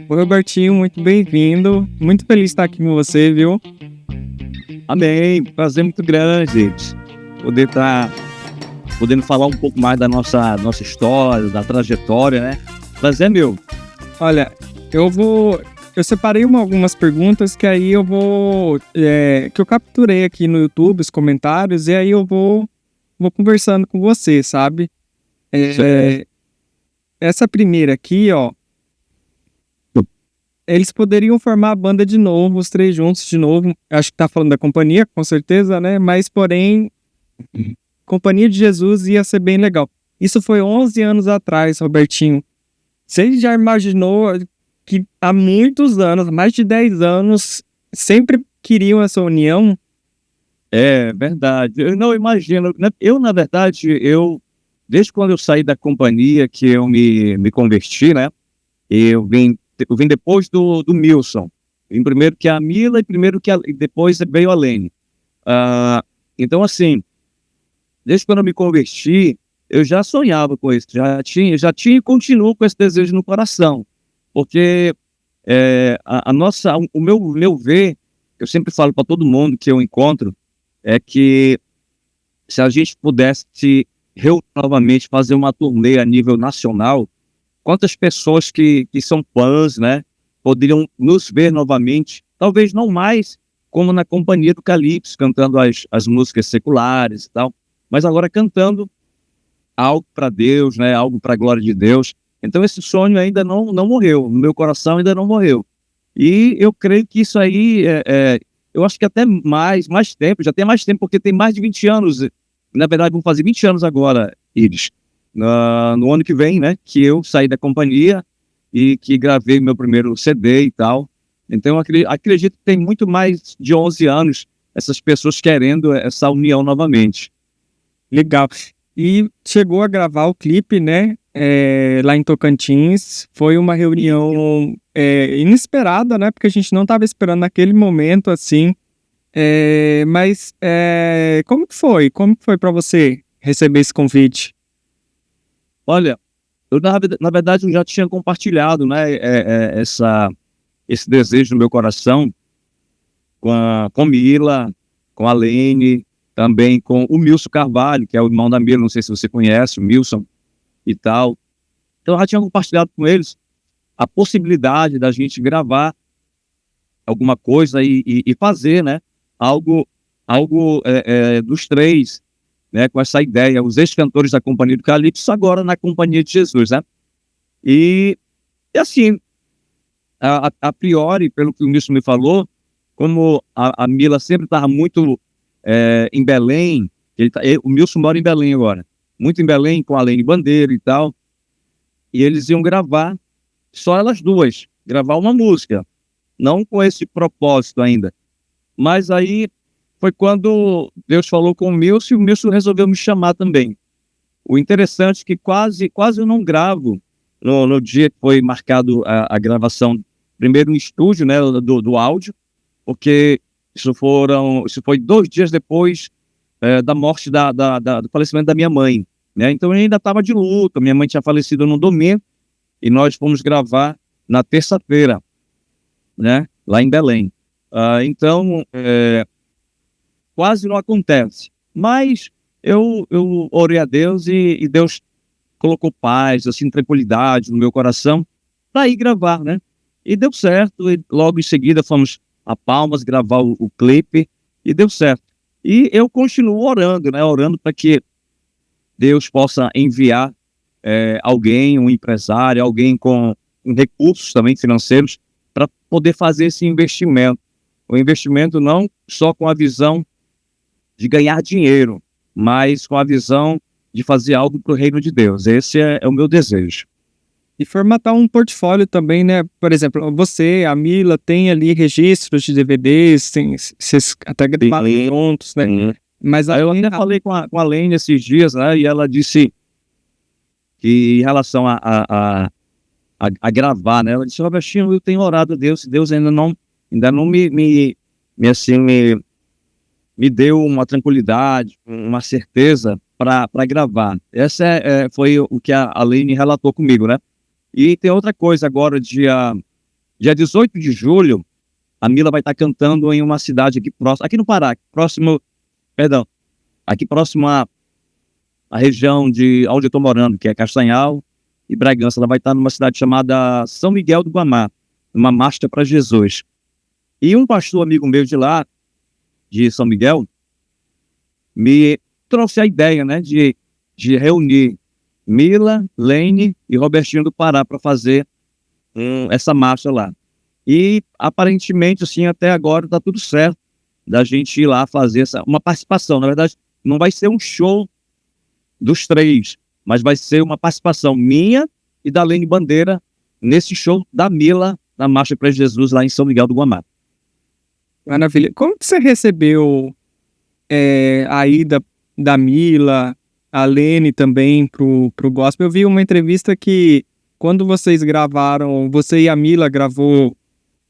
Oi, Robertinho, muito bem-vindo. Muito feliz de estar aqui com você, viu? Amém, prazer muito grande poder estar podendo falar um pouco mais da nossa história, da trajetória, né? Prazer é meu. Olha, eu separei algumas perguntas que aí que eu capturei aqui no YouTube, os comentários, e aí vou conversando com você, sabe? É, essa primeira aqui, ó, eles poderiam formar a banda de novo, os três juntos de novo. Acho que tá falando da companhia, com certeza, né? Mas, porém, Companhia de Jesus ia ser bem legal. Isso foi 11 anos atrás, Robertinho. Você já imaginou que há muitos anos, mais de 10 anos, sempre queriam essa união? É verdade. Eu não imagino, né? Na verdade, desde quando eu saí da companhia que eu me converti, né? Eu vim depois do Milson. Vim primeiro que a Mila e depois veio a Lene. Ah, então, assim, desde quando eu me converti, eu já sonhava com isso, já tinha e continuo com esse desejo no coração, porque o meu ver, eu sempre falo para todo mundo que eu encontro, é que se a gente pudesse se reunir novamente, fazer uma turnê a nível nacional, quantas pessoas que são fãs, né, poderiam nos ver novamente, talvez não mais como na companhia do Calypso, cantando as músicas seculares e tal, mas agora cantando algo para Deus, né? Algo para a glória de Deus. Então esse sonho ainda não morreu, no meu coração ainda não morreu. E eu creio que isso aí, eu acho que até mais tempo, já tem mais tempo, porque tem mais de 20 anos, na verdade vão fazer 20 anos agora, Iris, no ano que vem, né? Que eu saí da companhia e que gravei meu primeiro CD e tal. Então eu acredito que tem muito mais de 11 anos essas pessoas querendo essa união novamente. Legal. E chegou a gravar o clipe, né? Lá em Tocantins. Foi uma reunião inesperada, né? Porque a gente não estava esperando naquele momento, assim. Mas como que foi? Como que foi para você receber esse convite? Olha, na verdade, eu já tinha compartilhado, né, esse desejo no meu coração com Mila, com a Lene, também com o Milson Carvalho, que é o irmão da Mila, não sei se você conhece, o Milson e tal. Então, eu já tinha compartilhado com eles a possibilidade da gente gravar alguma coisa e fazer, né, algo, algo dos três, né, com essa ideia, os ex-cantores da Companhia do Calypso, agora na Companhia de Jesus, né? E assim, a priori, pelo que o Nilson me falou, como a Mila sempre estava muito em Belém, o Nilson mora em Belém agora, muito em Belém, com a Lene Bandeira e tal, e eles iam gravar, só elas duas, gravar uma música, não com esse propósito ainda. Mas aí foi quando Deus falou com o Nilson e o Nilson resolveu me chamar também. O interessante é que quase eu não gravo no dia que foi marcado a gravação, primeiro em estúdio, né, do áudio, porque isso foi 2 dias depois da morte do falecimento da minha mãe, né? Então eu ainda estava de luto, minha mãe tinha falecido no domingo e nós fomos gravar na terça-feira, né, lá em Belém. Então, quase não acontece, mas eu orei a Deus e Deus colocou paz, assim, tranquilidade no meu coração para ir gravar, né? E deu certo, e logo em seguida fomos a Palmas gravar o clipe e deu certo. E eu continuo orando, né? Orando para que Deus possa enviar alguém, um empresário, alguém com recursos também financeiros para poder fazer esse investimento. O investimento não só com a visão de ganhar dinheiro, mas com a visão de fazer algo para o reino de Deus. Esse é o meu desejo. E formatar um portfólio também, né? Por exemplo, você, a Mila, tem ali registros de DVDs, vocês até gravaram juntos, né? Sim. Mas Aí eu até falei com a Lene esses dias, né? E ela disse que em relação a gravar, né? Ela disse: Robertinho, eu tenho orado a Deus, Deus ainda não assim, me deu uma tranquilidade, uma certeza para gravar. Essa foi o que a Lene relatou comigo, né? E tem outra coisa agora, Dia 18 de julho, a Mila vai estar cantando em uma cidade aqui próximo, aqui no Pará, próximo, perdão, aqui próximo à região de onde eu estou morando, que é Castanhal e Bragança. Ela vai estar numa cidade chamada São Miguel do Guamá, uma marcha para Jesus. E um pastor amigo meu de lá, de São Miguel, me trouxe a ideia, né, de reunir Mila, Lene e Robertinho do Pará para fazer essa marcha lá. E aparentemente, assim, até agora está tudo certo da gente ir lá fazer uma participação. Na verdade, não vai ser um show dos três, mas vai ser uma participação minha e da Lene Bandeira nesse show da Mila, na Marcha para Jesus, lá em São Miguel do Guamá. Maravilha. Como que você recebeu a ida da Mila, a Lene também pro gospel? Eu vi uma entrevista que quando vocês gravaram, você e a Mila gravou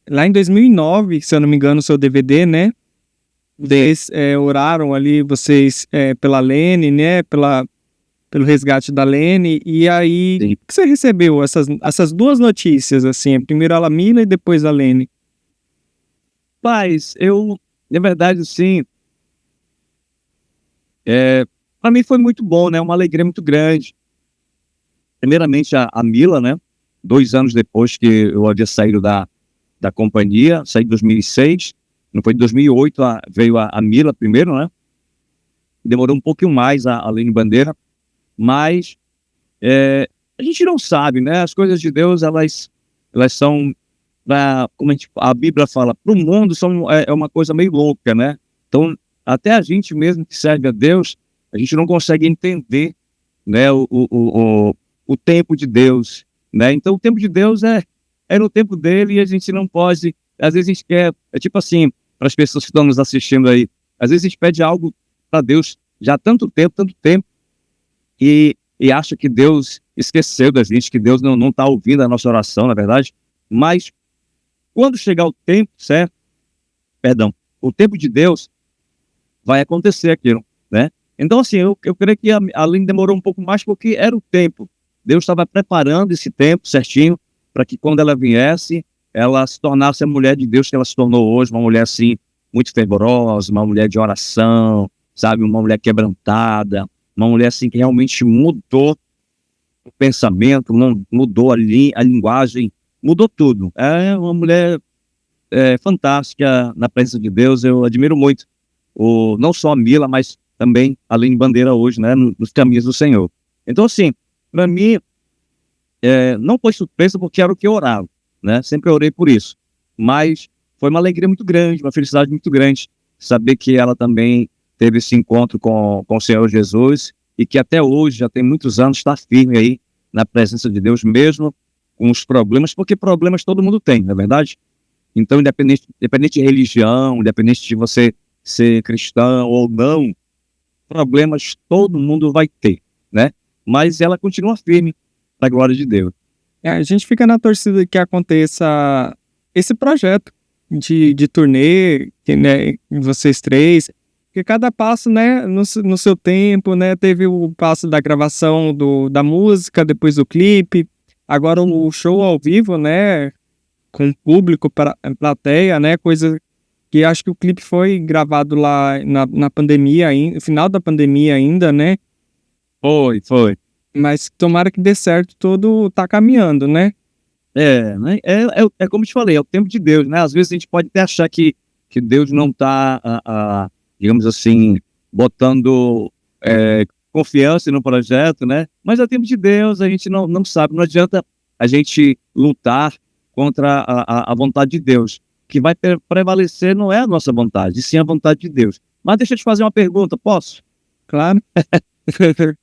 lá em 2009, se eu não me engano, o seu DVD, né? Vocês oraram ali, vocês pela Lene, né? Pelo resgate da Lene. E aí, Sim. como que você recebeu essas duas notícias, assim? Primeiro a Mila e depois a Lene. Mas na verdade, sim, para mim foi muito bom, né? Uma alegria muito grande. Primeiramente a Mila, né? 2 anos depois que eu havia saído da companhia, saí em 2006, não foi em 2008, veio a Mila primeiro, né? Demorou um pouquinho mais a Lene Bandeira, mas a gente não sabe, né? As coisas de Deus, elas são, como a Bíblia fala, para o mundo é uma coisa meio louca, né? Então, até a gente mesmo que serve a Deus, a gente não consegue entender, né, o tempo de Deus, né? Então, o tempo de Deus é no tempo dele e a gente não pode, às vezes a gente quer, tipo assim, para as pessoas que estão nos assistindo aí, às vezes a gente pede algo para Deus já há tanto tempo, e acha que Deus esqueceu da gente, que Deus não está ouvindo a nossa oração, na verdade. Mas quando chegar o tempo certo, o tempo de Deus, vai acontecer aquilo, né? Então, assim, eu creio que a Lene demorou um pouco mais porque era o tempo. Deus estava preparando esse tempo certinho para que quando ela viesse, ela se tornasse a mulher de Deus que ela se tornou hoje, uma mulher, assim, muito fervorosa, uma mulher de oração, sabe? Uma mulher quebrantada, uma mulher, assim, que realmente mudou o pensamento, mudou a linguagem, mudou tudo. É uma mulher fantástica na presença de Deus. Eu admiro muito não só a Mila, mas também a Lene Bandeira hoje, né, nos caminhos do Senhor. Então, assim, para mim, não foi surpresa porque era o que eu orava, né? Sempre orei por isso. Mas foi uma alegria muito grande, uma felicidade muito grande saber que ela também teve esse encontro com o Senhor Jesus e que até hoje, já tem muitos anos, está firme aí na presença de Deus, mesmo com os problemas, porque problemas todo mundo tem, não é verdade? Então, independente de religião, independente de você ser cristão ou não, problemas todo mundo vai ter, né? Mas ela continua firme, para a glória de Deus. A gente fica na torcida que aconteça esse projeto de turnê, né, vocês três, porque cada passo, né, no seu tempo, né, teve o passo da gravação da música, depois do clipe, agora o show ao vivo, né, com público, plateia, né, coisa que acho que o clipe foi gravado lá na pandemia, no final da pandemia ainda, né? Foi. Mas tomara que dê certo, tudo tá caminhando, né? Né? É como eu te falei, é o tempo de Deus, né? Às vezes a gente pode até achar que Deus não está, digamos assim, botando confiança no projeto, né? Mas é o tempo de Deus, a gente não sabe, não adianta a gente lutar contra a vontade de Deus. O que vai prevalecer não é a nossa vontade, e sim a vontade de Deus. Mas deixa eu te fazer uma pergunta, posso? Claro.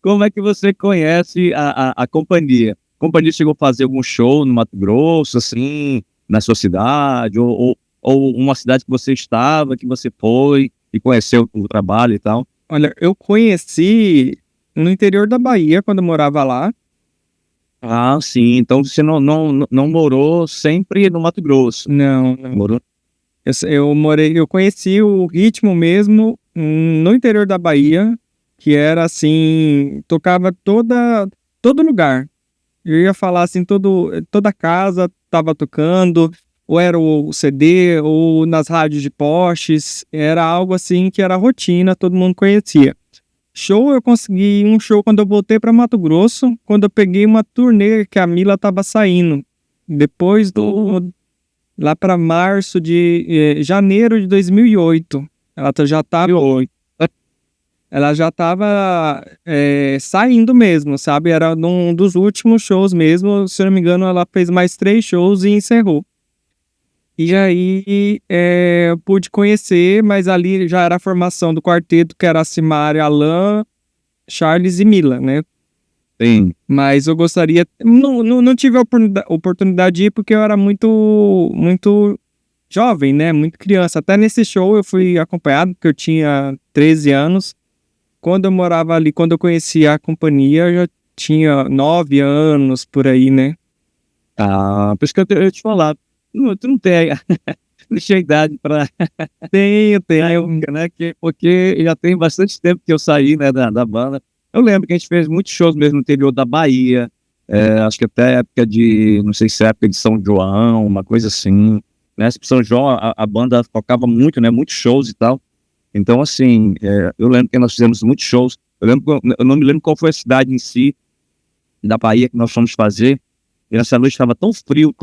Como é que você conhece a companhia? A companhia chegou a fazer algum show no Mato Grosso, assim, na sua cidade, ou uma cidade que você estava, que você foi e conheceu o trabalho e tal? Olha, eu conheci no interior da Bahia, quando eu morava lá. Ah, sim. Então você não morou sempre no Mato Grosso. Não. Morou? Eu conheci o ritmo mesmo no interior da Bahia, que era assim, tocava todo lugar. Eu ia falar assim, toda casa tava tocando, ou era o CD, ou nas rádios de postes, era algo assim que era rotina, todo mundo conhecia. Show, eu consegui um show quando eu voltei para Mato Grosso, quando eu peguei uma turnê que a Mila tava saindo. Depois lá para março de janeiro de 2008. Ela já tava saindo mesmo, sabe? Era um dos últimos shows mesmo. Se eu não me engano, ela fez mais 3 shows e encerrou. E aí eu pude conhecer, mas ali já era a formação do quarteto, que era a Simária, Alan, Charles e Mila, né? Sim. Mas eu gostaria... Não tive a oportunidade de ir porque eu era muito jovem, né? Muito criança. Até nesse show eu fui acompanhado, porque eu tinha 13 anos. Quando eu morava ali, quando eu conheci a companhia, eu já tinha 9 anos, por aí, né? Por isso que eu ia te falar. Tu não tem, não tinha idade para Tenho. né? Porque já tem bastante tempo que eu saí, né, da banda. Eu lembro que a gente fez muitos shows mesmo no interior da Bahia. Acho que até época não sei se é época de São João, uma coisa assim. Né? São João, a banda tocava muito, né? Muitos shows e tal. Então, assim, eu lembro que nós fizemos muitos shows. Eu não me lembro qual foi a cidade em si, da Bahia, que nós fomos fazer. E essa noite estava tão frio,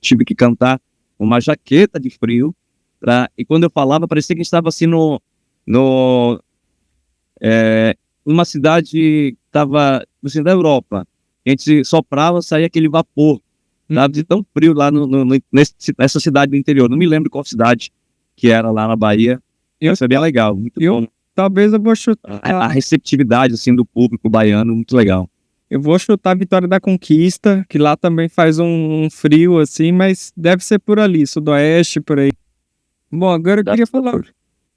tive que cantar uma jaqueta de frio. E quando eu falava, parecia que a gente estava assim numa cidade que estava assim, da Europa. A gente soprava, saía aquele vapor. Estava de tão frio lá nessa cidade do interior. Não me lembro qual cidade que era lá na Bahia. Isso é bem legal, muito bom. Talvez eu vou chutar... A receptividade assim, do público baiano, muito legal. Eu vou chutar Vitória da Conquista, que lá também faz um frio assim, mas deve ser por ali, sudoeste, por aí. Bom, agora eu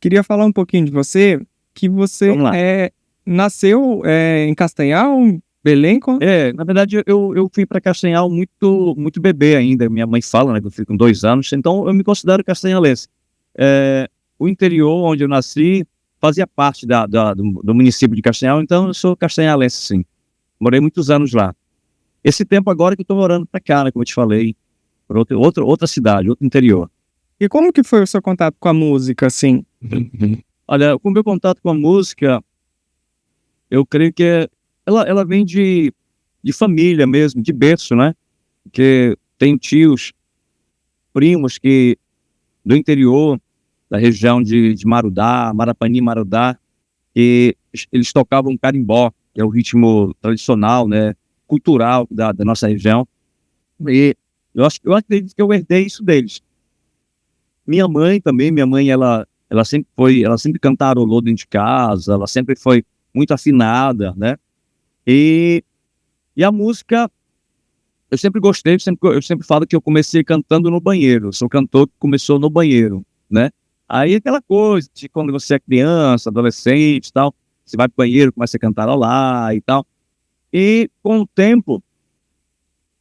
queria falar um pouquinho de você, que você nasceu em Castanhal, Belém? Na verdade eu fui para Castanhal muito bebê ainda, minha mãe fala, né, que eu fui com 2 anos, então eu me considero castanhalense. O interior onde eu nasci fazia parte do município de Castanhal, então eu sou castanhalense, sim. Morei muitos anos lá. Esse tempo agora que eu tô morando pra cá, né, como eu te falei, para outra cidade, outro interior. E como que foi o seu contato com a música, assim? Olha, o meu contato com a música, eu creio que ela vem de família mesmo, de berço, né? Porque tem tios, primos que do interior, da região de Marudá, Marapani, Marudá, e eles tocavam carimbó, que é o ritmo tradicional, né, cultural da nossa região. E eu acredito que eu herdei isso deles. Minha mãe também, ela sempre cantarolou dentro de casa, ela sempre foi muito afinada, né? E a música, eu sempre gostei, eu sempre falo que eu comecei cantando no banheiro, eu sou cantor que começou no banheiro, né? Aí aquela coisa de quando você é criança, adolescente e tal, você vai pro banheiro, começa a cantarolar e tal. E com o tempo,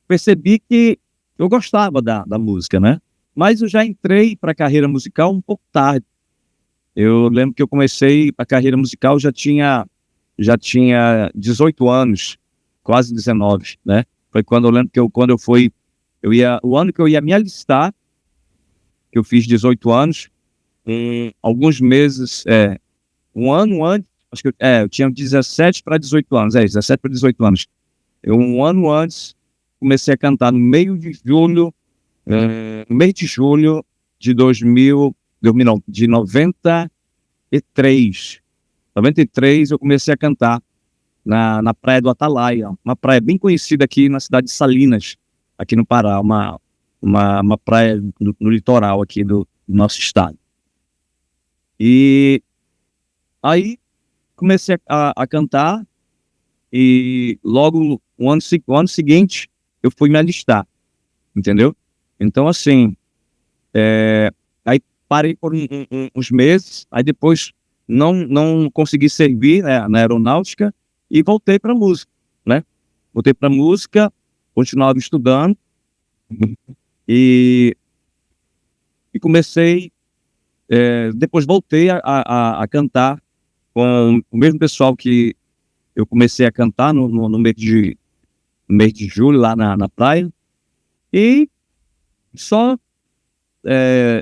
percebi que eu gostava da música, né? Mas eu já entrei para a carreira musical um pouco tarde. Eu lembro que eu comecei a carreira musical, já tinha 18 anos, quase 19, né? Foi quando eu lembro que o ano que eu ia me alistar, que eu fiz 18 anos, alguns meses, um ano antes, acho que eu tinha 17 para 18 anos, 17 para 18 anos. Um ano antes, comecei a cantar no mês de julho de 93. 93 eu comecei a cantar na Praia do Atalaia, uma praia bem conhecida aqui na cidade de Salinas, aqui no Pará, uma praia no litoral aqui do nosso estado. E aí comecei a cantar e logo o ano seguinte eu fui me alistar, entendeu? Então assim, aí parei por uns meses, aí depois não consegui servir, né, na aeronáutica e voltei para música, né? Voltei para música, continuava estudando e comecei, depois voltei a cantar com o mesmo pessoal que eu comecei a cantar no mês de julho lá na praia, e só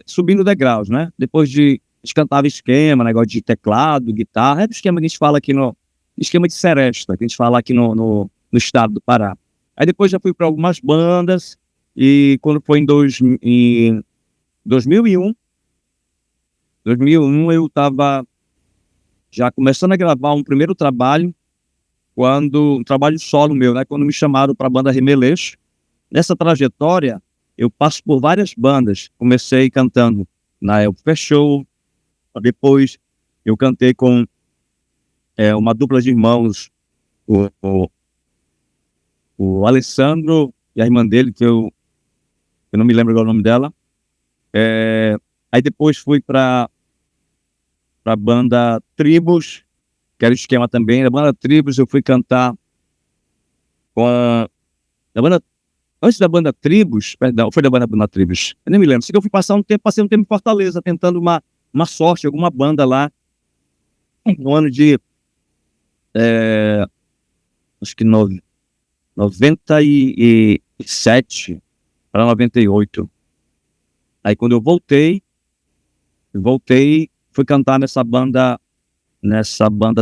subindo degraus, né? Depois de a gente cantava esquema, negócio de teclado, guitarra, é do esquema que a gente fala aqui esquema de seresta, que a gente fala aqui no estado do Pará. Aí depois já fui para algumas bandas, e quando foi em 2001 eu estava já começando a gravar um primeiro trabalho, um trabalho solo meu, né? Quando me chamaram para a banda Remeleixo. Nessa trajetória, eu passo por várias bandas. Comecei cantando na El Show, depois eu cantei com uma dupla de irmãos, o Alessandro e a irmã dele, que eu não me lembro agora o nome dela. Aí depois fui para a banda Tribos, que era o esquema também. Na banda Tribos eu fui cantar antes da banda Tribos, perdão, foi da banda Tribos, eu nem me lembro. Sei que eu fui passei um tempo em Fortaleza, tentando uma sorte, alguma banda lá, no ano de, acho que 97 para 98. Aí quando eu voltei, fui cantar nessa banda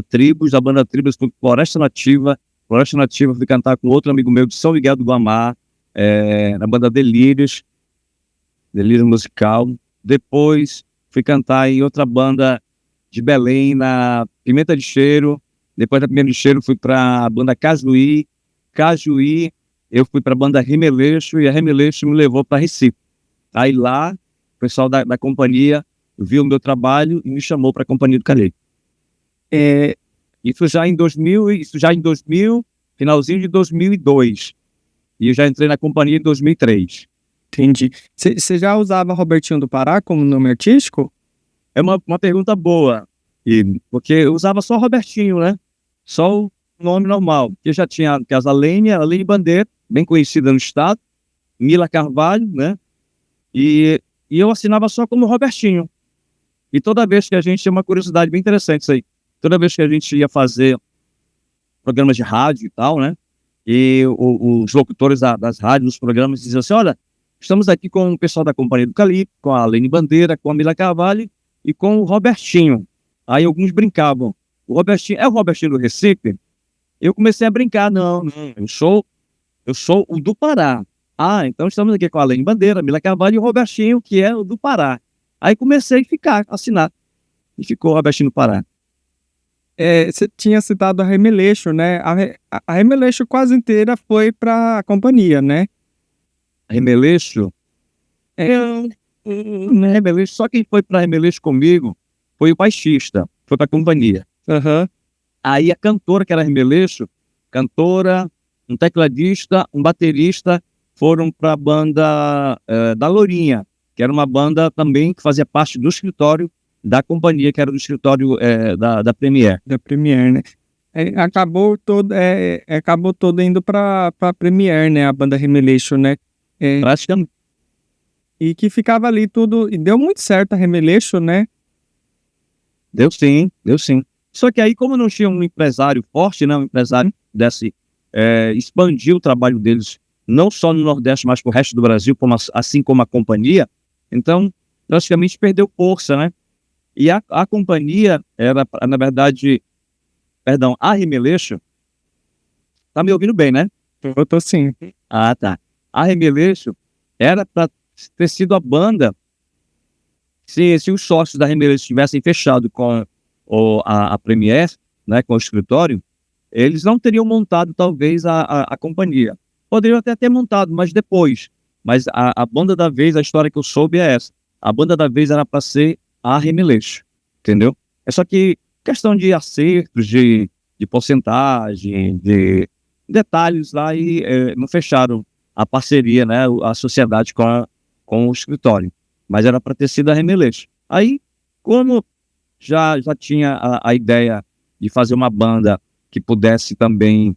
Tribos. A banda Tribos foi Floresta Nativa, fui cantar com outro amigo meu de São Miguel do Guamá, na banda Delírios Musical. Depois fui cantar em outra banda de Belém, na Pimenta de Cheiro. Depois da Pimenta de Cheiro fui para a banda Cajuí, eu fui para a banda Remeleixo, e a Remeleixo me levou para Recife. Aí lá, o pessoal da companhia viu o meu trabalho e me chamou para a Companhia do Calhei. Isso já em 2000, finalzinho de 2002. E eu já entrei na companhia em 2003. Entendi. Você já usava Robertinho do Pará como nome artístico? É uma pergunta boa, porque eu usava só Robertinho, né? Só o nome normal. Eu já tinha Casalene, Aline Bandeira, bem conhecida no estado, Mila Carvalho, né? E eu assinava só como Robertinho. E toda vez que a gente, tinha uma curiosidade bem interessante isso aí, toda vez que a gente ia fazer programas de rádio e tal, né? E os locutores das rádios, dos programas, diziam assim: olha, estamos aqui com o pessoal da Companhia do Calibre, com a Aline Bandeira, com a Mila Carvalho e com o Robertinho. Aí alguns brincavam: o Robertinho é o Robertinho do Recife? Eu comecei a brincar: não, eu sou o do Pará. Ah, então estamos aqui com a Aline Bandeira, Mila Carvalho e o Robertinho, que é o do Pará. Aí comecei a assinar, e ficou o Robertinho do Pará. Você tinha citado a Remeleixo, né? A Remeleixo quase inteira foi para a companhia, né? Remeleixo? Remeleixo, só quem foi para Remeleixo comigo foi o baixista, foi para a companhia. Uhum. Aí a cantora, que era Remeleixo, um tecladista, um baterista, foram para a banda da Lourinha, que era uma banda também que fazia parte do escritório da companhia, que era do escritório da Premier. Da Premier, né? Acabou todo indo para a Premier, né? A banda Remeleixo, né? Praticamente. E que ficava ali tudo... E deu muito certo a Remeleixo, né? Deu sim. Só que aí, como não tinha um empresário forte, né? Um empresário pudesse expandir o trabalho deles, não só no Nordeste, mas para o resto do Brasil, assim como a companhia, então praticamente perdeu força, né? E a companhia era, na verdade, a Remeleixo, tá me ouvindo bem, né? Eu tô sim. Ah, tá. A Remeleixo era para ter sido a banda, se os sócios da Remeleixo tivessem fechado com a Premier, né, com o escritório, eles não teriam montado, talvez, a companhia. Poderiam até ter montado, mas depois. Mas a banda da vez, a história que eu soube é essa. A banda da vez era para ser a Remeleixo, entendeu? É só que questão de acertos, de porcentagem, de detalhes lá, e não fecharam a parceria, né, a sociedade com o escritório. Mas era para ter sido a Remeleixo. Aí, como já tinha a ideia de fazer uma banda que pudesse também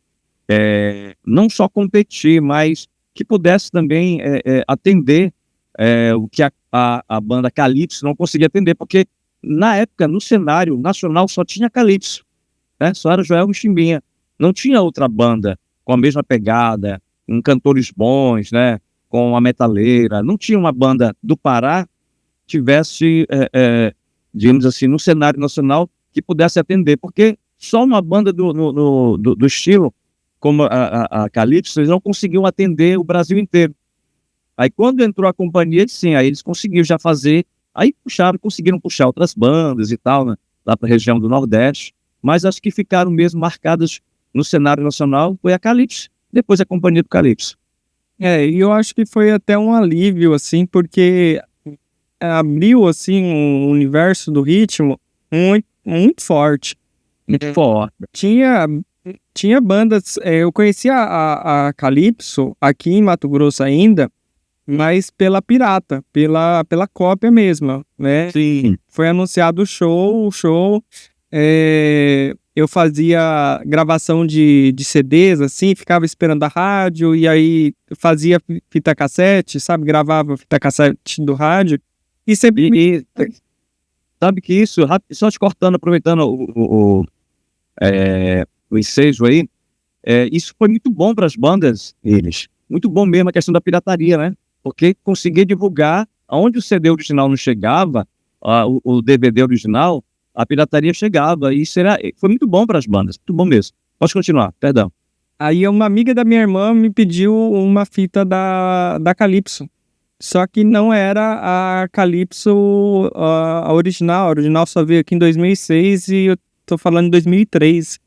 não só competir, mas que pudesse também atender o que a banda Calypso não conseguia atender, porque na época, no cenário nacional, só tinha Calypso, né? Só era Joelma e Chimbinha. Não tinha outra banda com a mesma pegada, com cantores bons, né? Com a metaleira. Não tinha uma banda do Pará tivesse, digamos assim, no cenário nacional que pudesse atender, porque só uma banda do estilo, como a Calypso, eles não conseguiam atender o Brasil inteiro. Aí quando entrou a companhia, sim, aí eles conseguiram já fazer, aí conseguiram puxar outras bandas e tal, né, lá para a região do Nordeste, mas as que ficaram mesmo marcadas no cenário nacional foi a Calypso, depois a companhia do Calypso. E eu acho que foi até um alívio, assim, porque abriu, assim, um universo do ritmo muito, muito forte. Muito forte. Tinha bandas, eu conhecia a Calypso aqui em Mato Grosso ainda, mas pela pirata, pela cópia mesmo, né? Sim. Foi anunciado o show, eu fazia gravação de CDs, assim, ficava esperando a rádio, e aí fazia fita cassete, sabe? Gravava fita cassete do rádio, e sempre... E sabe que isso, só te cortando, aproveitando o ensejo aí, isso foi muito bom para as bandas, muito bom mesmo a questão da pirataria, né? Porque conseguia divulgar aonde o CD original não chegava, o DVD original, a pirataria chegava, e isso foi muito bom para as bandas, muito bom mesmo. Pode continuar, perdão. Aí uma amiga da minha irmã me pediu uma fita da Calypso, só que não era a Calypso a original. A original só veio aqui em 2006 e eu tô falando em 2003.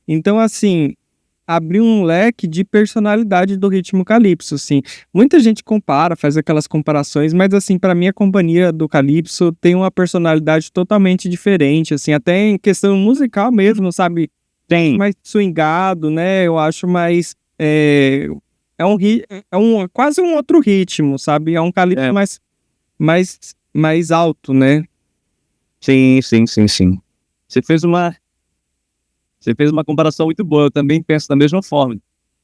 Então, assim, abriu um leque de personalidade do ritmo Calypso, assim. Muita gente compara, faz aquelas comparações, mas, assim, para mim a companhia do Calypso tem uma personalidade totalmente diferente, assim, até em questão musical mesmo, sabe? Tem. Mais swingado, né? Eu acho mais... quase um outro ritmo, sabe? É um Calypso mais alto, né? Sim. Você fez uma comparação muito boa, eu também penso da mesma forma.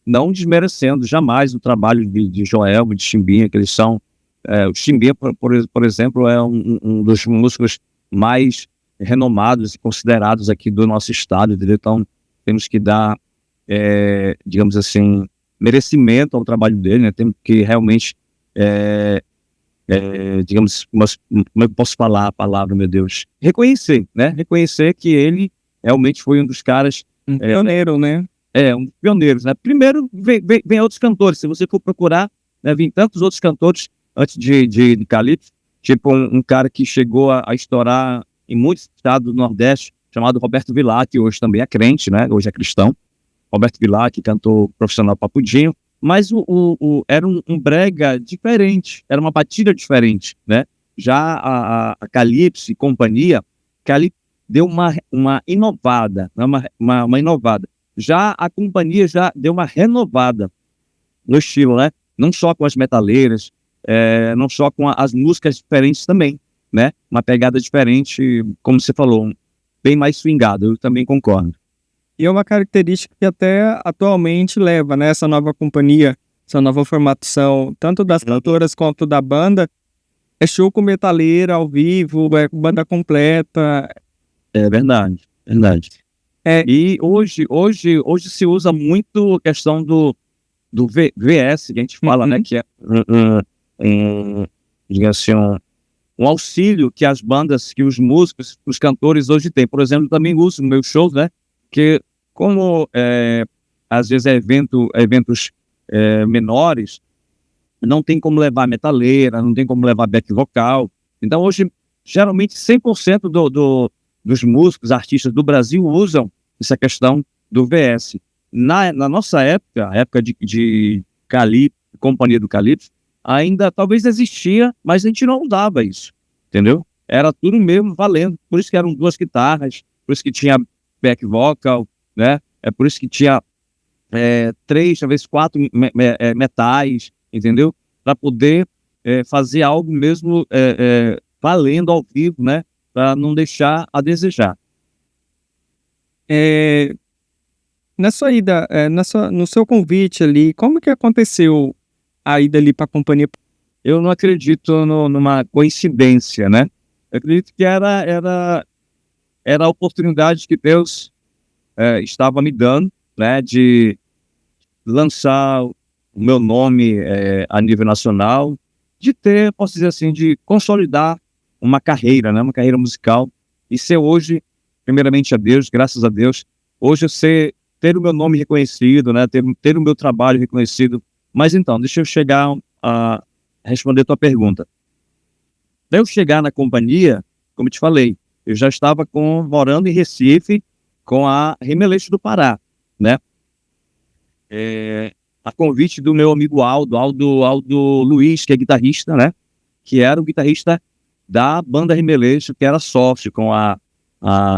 Não desmerecendo jamais o trabalho de Joelma, de Chimbinha, que eles são... o Chimbinha, por exemplo, é um dos músicos mais renomados e considerados aqui do nosso estado, entendeu? Então, temos que dar, digamos assim, merecimento ao trabalho dele, né? Temos que realmente, digamos, como eu posso falar a palavra, meu Deus? Reconhecer, né? Reconhecer que ele realmente foi um dos caras... pioneiro, né? Um dos pioneiros, né? Primeiro vem outros cantores, se você for procurar, né, vem tantos outros cantores antes de Calypso, tipo um cara que chegou a estourar em muitos estados do Nordeste, chamado Roberto Vilar, que hoje também é crente, né? Hoje é cristão. Roberto Vilar, que cantou profissional Papudinho, mas era um brega diferente, era uma batida diferente, né? Já a Calypso e companhia, Calypso deu uma inovada, uma inovada. Já a companhia já deu uma renovada no estilo, né? Não só com as metaleiras, não só com as músicas diferentes também, né? Uma pegada diferente, como você falou, bem mais swingada, eu também concordo. E é uma característica que até atualmente leva, né? Essa nova companhia, essa nova formação, tanto das cantoras quanto da banda, é show com metaleira ao vivo, é banda completa. É verdade. E hoje se usa muito a questão do VS, que a gente fala, né, que é digamos assim, um auxílio que as bandas, que os músicos, os cantores hoje têm. Por exemplo, eu também uso no meu show, né, que como às vezes eventos menores, não tem como levar metaleira, não tem como levar back vocal. Então hoje, geralmente 100% dos músicos, artistas do Brasil usam essa questão do VS. Na nossa época, a época de Calypso, companhia do Calypso, ainda talvez existia, mas a gente não usava isso, entendeu? Era tudo mesmo valendo, por isso que eram 2 guitarras, por isso que tinha back vocal, né? É por isso que tinha 3, talvez 4 metais, entendeu? Para poder fazer algo mesmo valendo ao vivo, né? Para não deixar a desejar. Na sua ida, no seu convite ali, como que aconteceu a ida ali para a companhia? Eu não acredito numa coincidência, né? Eu acredito que era a oportunidade que Deus estava me dando, né? De lançar o meu nome a nível nacional, de ter, posso dizer assim, de consolidar uma carreira, né? Uma carreira musical. E ser hoje, primeiramente a Deus, graças a Deus, hoje ter o meu nome reconhecido, né? Ter o meu trabalho reconhecido. Mas então, deixa eu chegar a responder a tua pergunta. Para eu chegar na companhia, como eu te falei, eu já estava morando em Recife com a Remeleixo do Pará, né? A convite do meu amigo Aldo Luiz, que é guitarrista, né? Que era o guitarrista da banda Remeleixo, que era sócio com a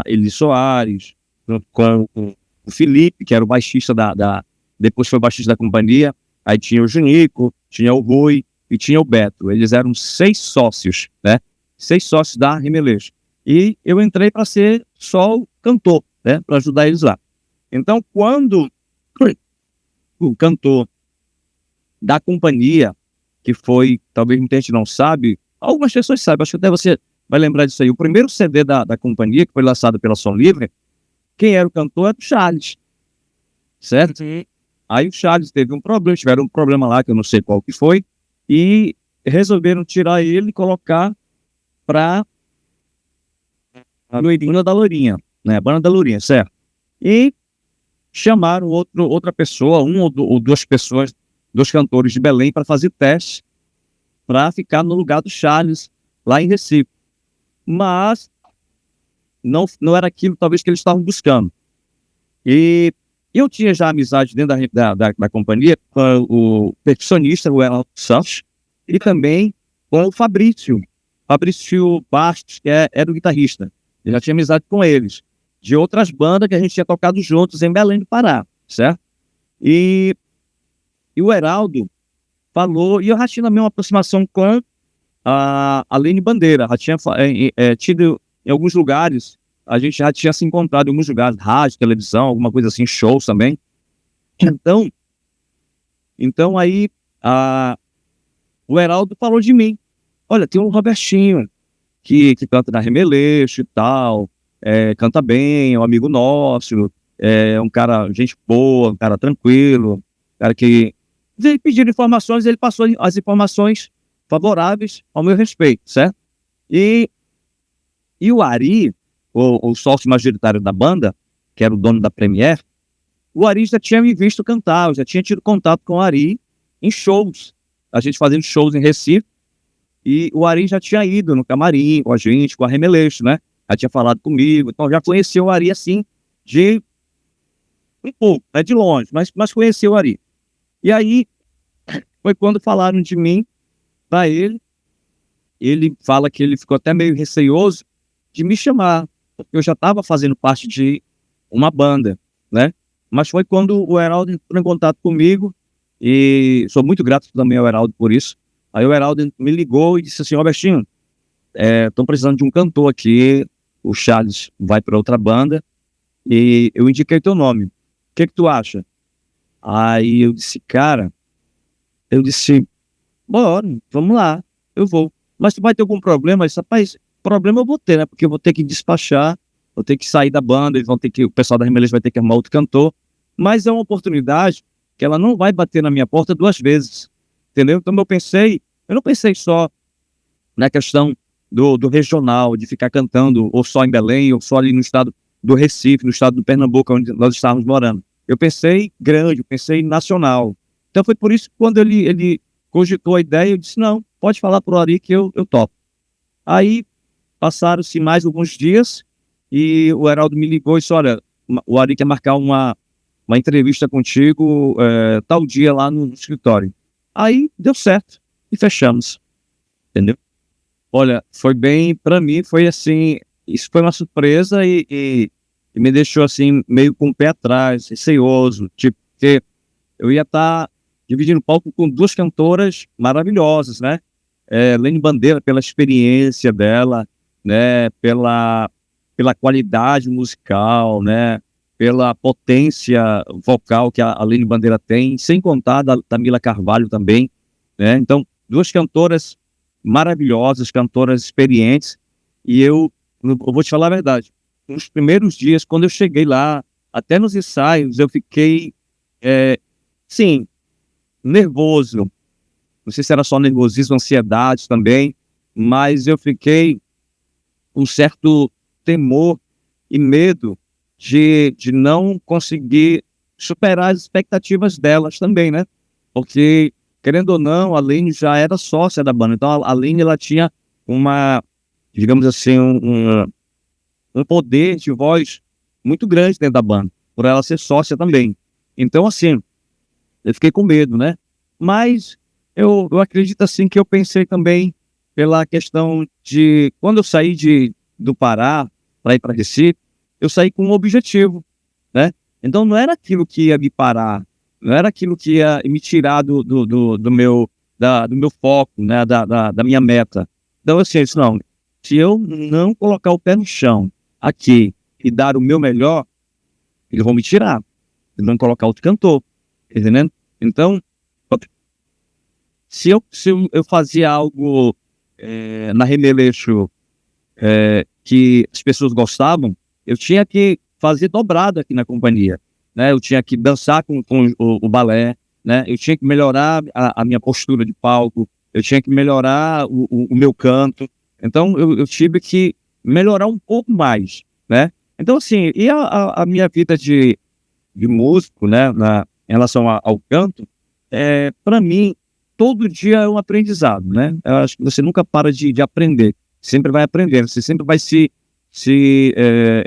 Eli Soares, junto com o Felipe, que era o baixista depois foi baixista da companhia. Aí tinha o Junico, tinha o Rui e tinha o Beto. Eles eram 6 sócios, né? 6 sócios da Remeleixo. E eu entrei para ser só o cantor, né? Para ajudar eles lá. Então, quando o cantor da companhia, que foi, talvez muita gente não sabe, algumas pessoas sabem, acho que até você vai lembrar disso aí. O primeiro CD da companhia, que foi lançado pela Som Livre, quem era o cantor era o Charles, certo? Sim. Aí o Charles teve tiveram um problema lá, que eu não sei qual que foi, e resolveram tirar ele e colocar para a banda da Lourinha, né? A banda da Lourinha, certo? E chamaram outra pessoa, ou 2 pessoas, 2 cantores de Belém, para fazer teste, para ficar no lugar do Charles, lá em Recife. Mas não era aquilo, talvez, que eles estavam buscando. E eu tinha já amizade dentro da companhia com o percussionista, o Heraldo Santos, e também com o Fabrício Bastos, que era o guitarrista. Eu já tinha amizade com eles, de outras bandas que a gente tinha tocado juntos em Belém do Pará, certo? E o Heraldo falou, e eu já tinha também uma aproximação com a Lene Bandeira, já tinha tido em alguns lugares, a gente já tinha se encontrado em alguns lugares, rádio, televisão, alguma coisa assim, shows também. Então aí o Heraldo falou de mim. Olha, tem um Robertinho que canta na Remeleixo e tal, canta bem, é um amigo nosso, é um cara, gente boa, um cara tranquilo, cara que... Eles pediram informações, ele passou as informações favoráveis ao meu respeito, certo? E o Ari, o sócio majoritário da banda, que era o dono da Premier, o Ari já tinha me visto cantar, eu já tinha tido contato com o Ari em shows, a gente fazendo shows em Recife, e o Ari já tinha ido no camarim com a gente, com a Remeleixo, né? Já tinha falado comigo, então já conhecia o Ari assim, de um pouco, né? De longe, mas conhecia o Ari. E aí, foi quando falaram de mim para ele. Ele fala que ele ficou até meio receoso de me chamar, porque eu já estava fazendo parte de uma banda, né? Mas foi quando o Heraldo entrou em contato comigo, e sou muito grato também ao Heraldo por isso. Aí o Heraldo me ligou e disse assim: Robertinho, estão precisando de um cantor aqui, o Charles vai para outra banda, e eu indiquei teu nome. O que tu acha? Aí eu disse, bora, vamos lá, eu vou. Mas tu vai ter algum problema? Eu disse, rapaz, problema eu vou ter, né? Porque eu vou ter que despachar, vou ter que sair da banda, o pessoal da Remeleixo vai ter que arrumar outro cantor. Mas é uma oportunidade que ela não vai bater na minha porta 2 vezes, entendeu? Então eu não pensei só na questão do regional, de ficar cantando ou só em Belém, ou só ali no estado do Recife, no estado do Pernambuco, onde nós estávamos morando. Eu pensei grande, eu pensei nacional. Então foi por isso que quando ele cogitou a ideia, eu disse, não, pode falar pro Ari que eu topo. Aí passaram-se mais alguns dias e o Heraldo me ligou e disse, olha, o Ari quer marcar uma entrevista contigo tal dia lá no escritório. Aí deu certo e fechamos, entendeu? Olha, foi bem, para mim foi assim, isso foi uma surpresa e me deixou assim meio com o pé atrás, receoso, tipo, porque eu ia estar dividindo palco com 2 cantoras maravilhosas, né? Lene Bandeira, pela experiência dela, né? Pela qualidade musical, né? Pela potência vocal que a Lene Bandeira tem, sem contar da Mila Carvalho também, né? Então, 2 cantoras maravilhosas, cantoras experientes, e eu vou te falar a verdade, nos primeiros dias, quando eu cheguei lá, até nos ensaios, eu fiquei, sim, nervoso. Não sei se era só nervosismo, ansiedade também, mas eu fiquei um certo temor e medo de não conseguir superar as expectativas delas também, né? Porque, querendo ou não, a Aline já era sócia da banda. Então, a Aline, ela tinha uma, digamos assim, um poder de voz muito grande dentro da banda, por ela ser sócia também. Então, assim, eu fiquei com medo, né? Mas eu acredito, assim, que eu pensei também pela questão de... Quando eu saí do Pará para ir para Recife, eu saí com um objetivo, né? Então, não era aquilo que ia me parar, não era aquilo que ia me tirar do meu foco, né? Da minha meta. Então, assim, eu disse, não, se eu não colocar o pé no chão aqui e dar o meu melhor, eles vão me tirar. Eles vão colocar outro cantor, entendendo? Então, se eu fazia algo na Remeleixo que as pessoas gostavam, eu tinha que fazer dobrado aqui na companhia, né? Eu tinha que dançar com o balé, né? Eu tinha que melhorar a minha postura de palco, eu tinha que melhorar o meu canto. Então, eu tive que melhorar um pouco mais, né? Então, assim, e a minha vida de músico, né, em relação ao canto, para mim, todo dia é um aprendizado, né? Eu acho que você nunca para de aprender, sempre vai aprendendo, você sempre vai se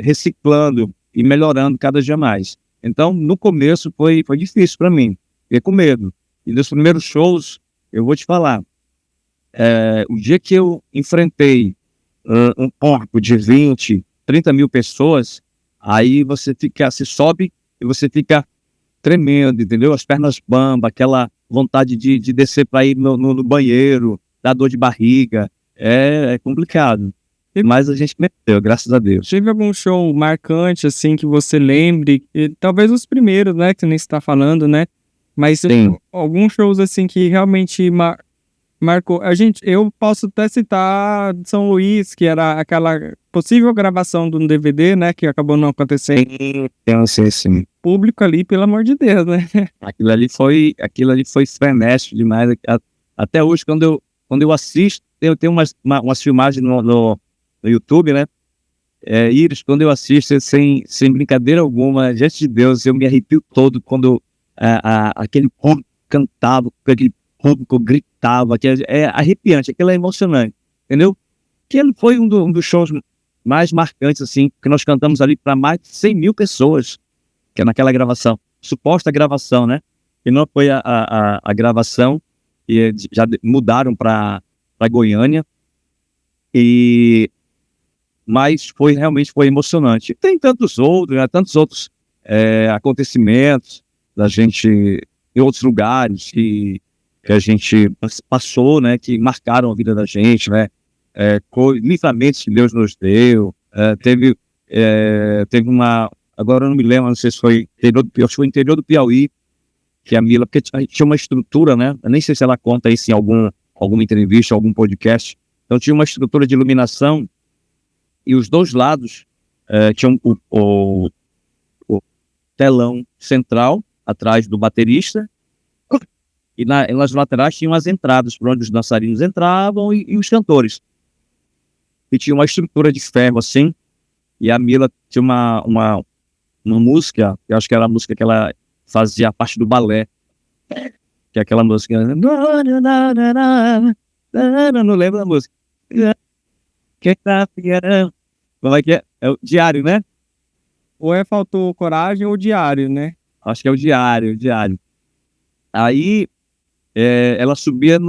reciclando e melhorando cada dia mais. Então, no começo foi difícil para mim, fiquei com medo. E nos primeiros shows, eu vou te falar, o dia que eu enfrentei um palco de 20, 30 mil pessoas, aí você sobe e você fica tremendo, entendeu? As pernas bamba, aquela vontade de descer para ir no banheiro, dá dor de barriga, é complicado. Mas a gente meteu, graças a Deus. Teve algum show marcante, assim, que você lembre? E talvez os primeiros, né, que você nem está falando, né? Mas Sim. alguns shows, assim, que realmente marcou. Eu posso até citar São Luís, que era aquela possível gravação de um DVD, né, que acabou não acontecendo. Sim. Público ali, pelo amor de Deus, né? Aquilo ali foi frenético demais. Até hoje, quando eu assisto, eu tenho umas filmagens no YouTube, né? Iris, quando eu assisto, sem brincadeira alguma, diante de Deus, eu me arrepio todo quando aquele público cantava, aquele público gritava, que é arrepiante, aquilo é emocionante, entendeu? Aquele foi um dos shows mais marcantes, assim, que nós cantamos ali para mais de 100 mil pessoas, que é naquela gravação, suposta gravação, né? Que não foi a gravação, e já mudaram para Goiânia, mas realmente foi emocionante. Tem tantos outros, né? Tantos outros acontecimentos da gente em outros lugares que a gente passou, né? Que marcaram a vida da gente, né? Livramentos que Deus nos deu. Teve uma, agora eu não me lembro, não sei se foi acho que foi interior do Piauí, que a Mila, porque tinha uma estrutura, né? Eu nem sei se ela conta isso em alguma entrevista, algum podcast. Então tinha uma estrutura de iluminação e os dois lados tinham o telão central atrás do baterista e nas laterais tinham as entradas por onde os dançarinos entravam e os cantores. E tinha uma estrutura de ferro assim, e a Mila tinha uma música, eu acho que era a música que ela fazia a parte do balé, que é aquela música, não lembro da música. Como é que é? É o Diário, né? Ou Faltou Coragem ou Diário, né? Acho que é o Diário. Aí ela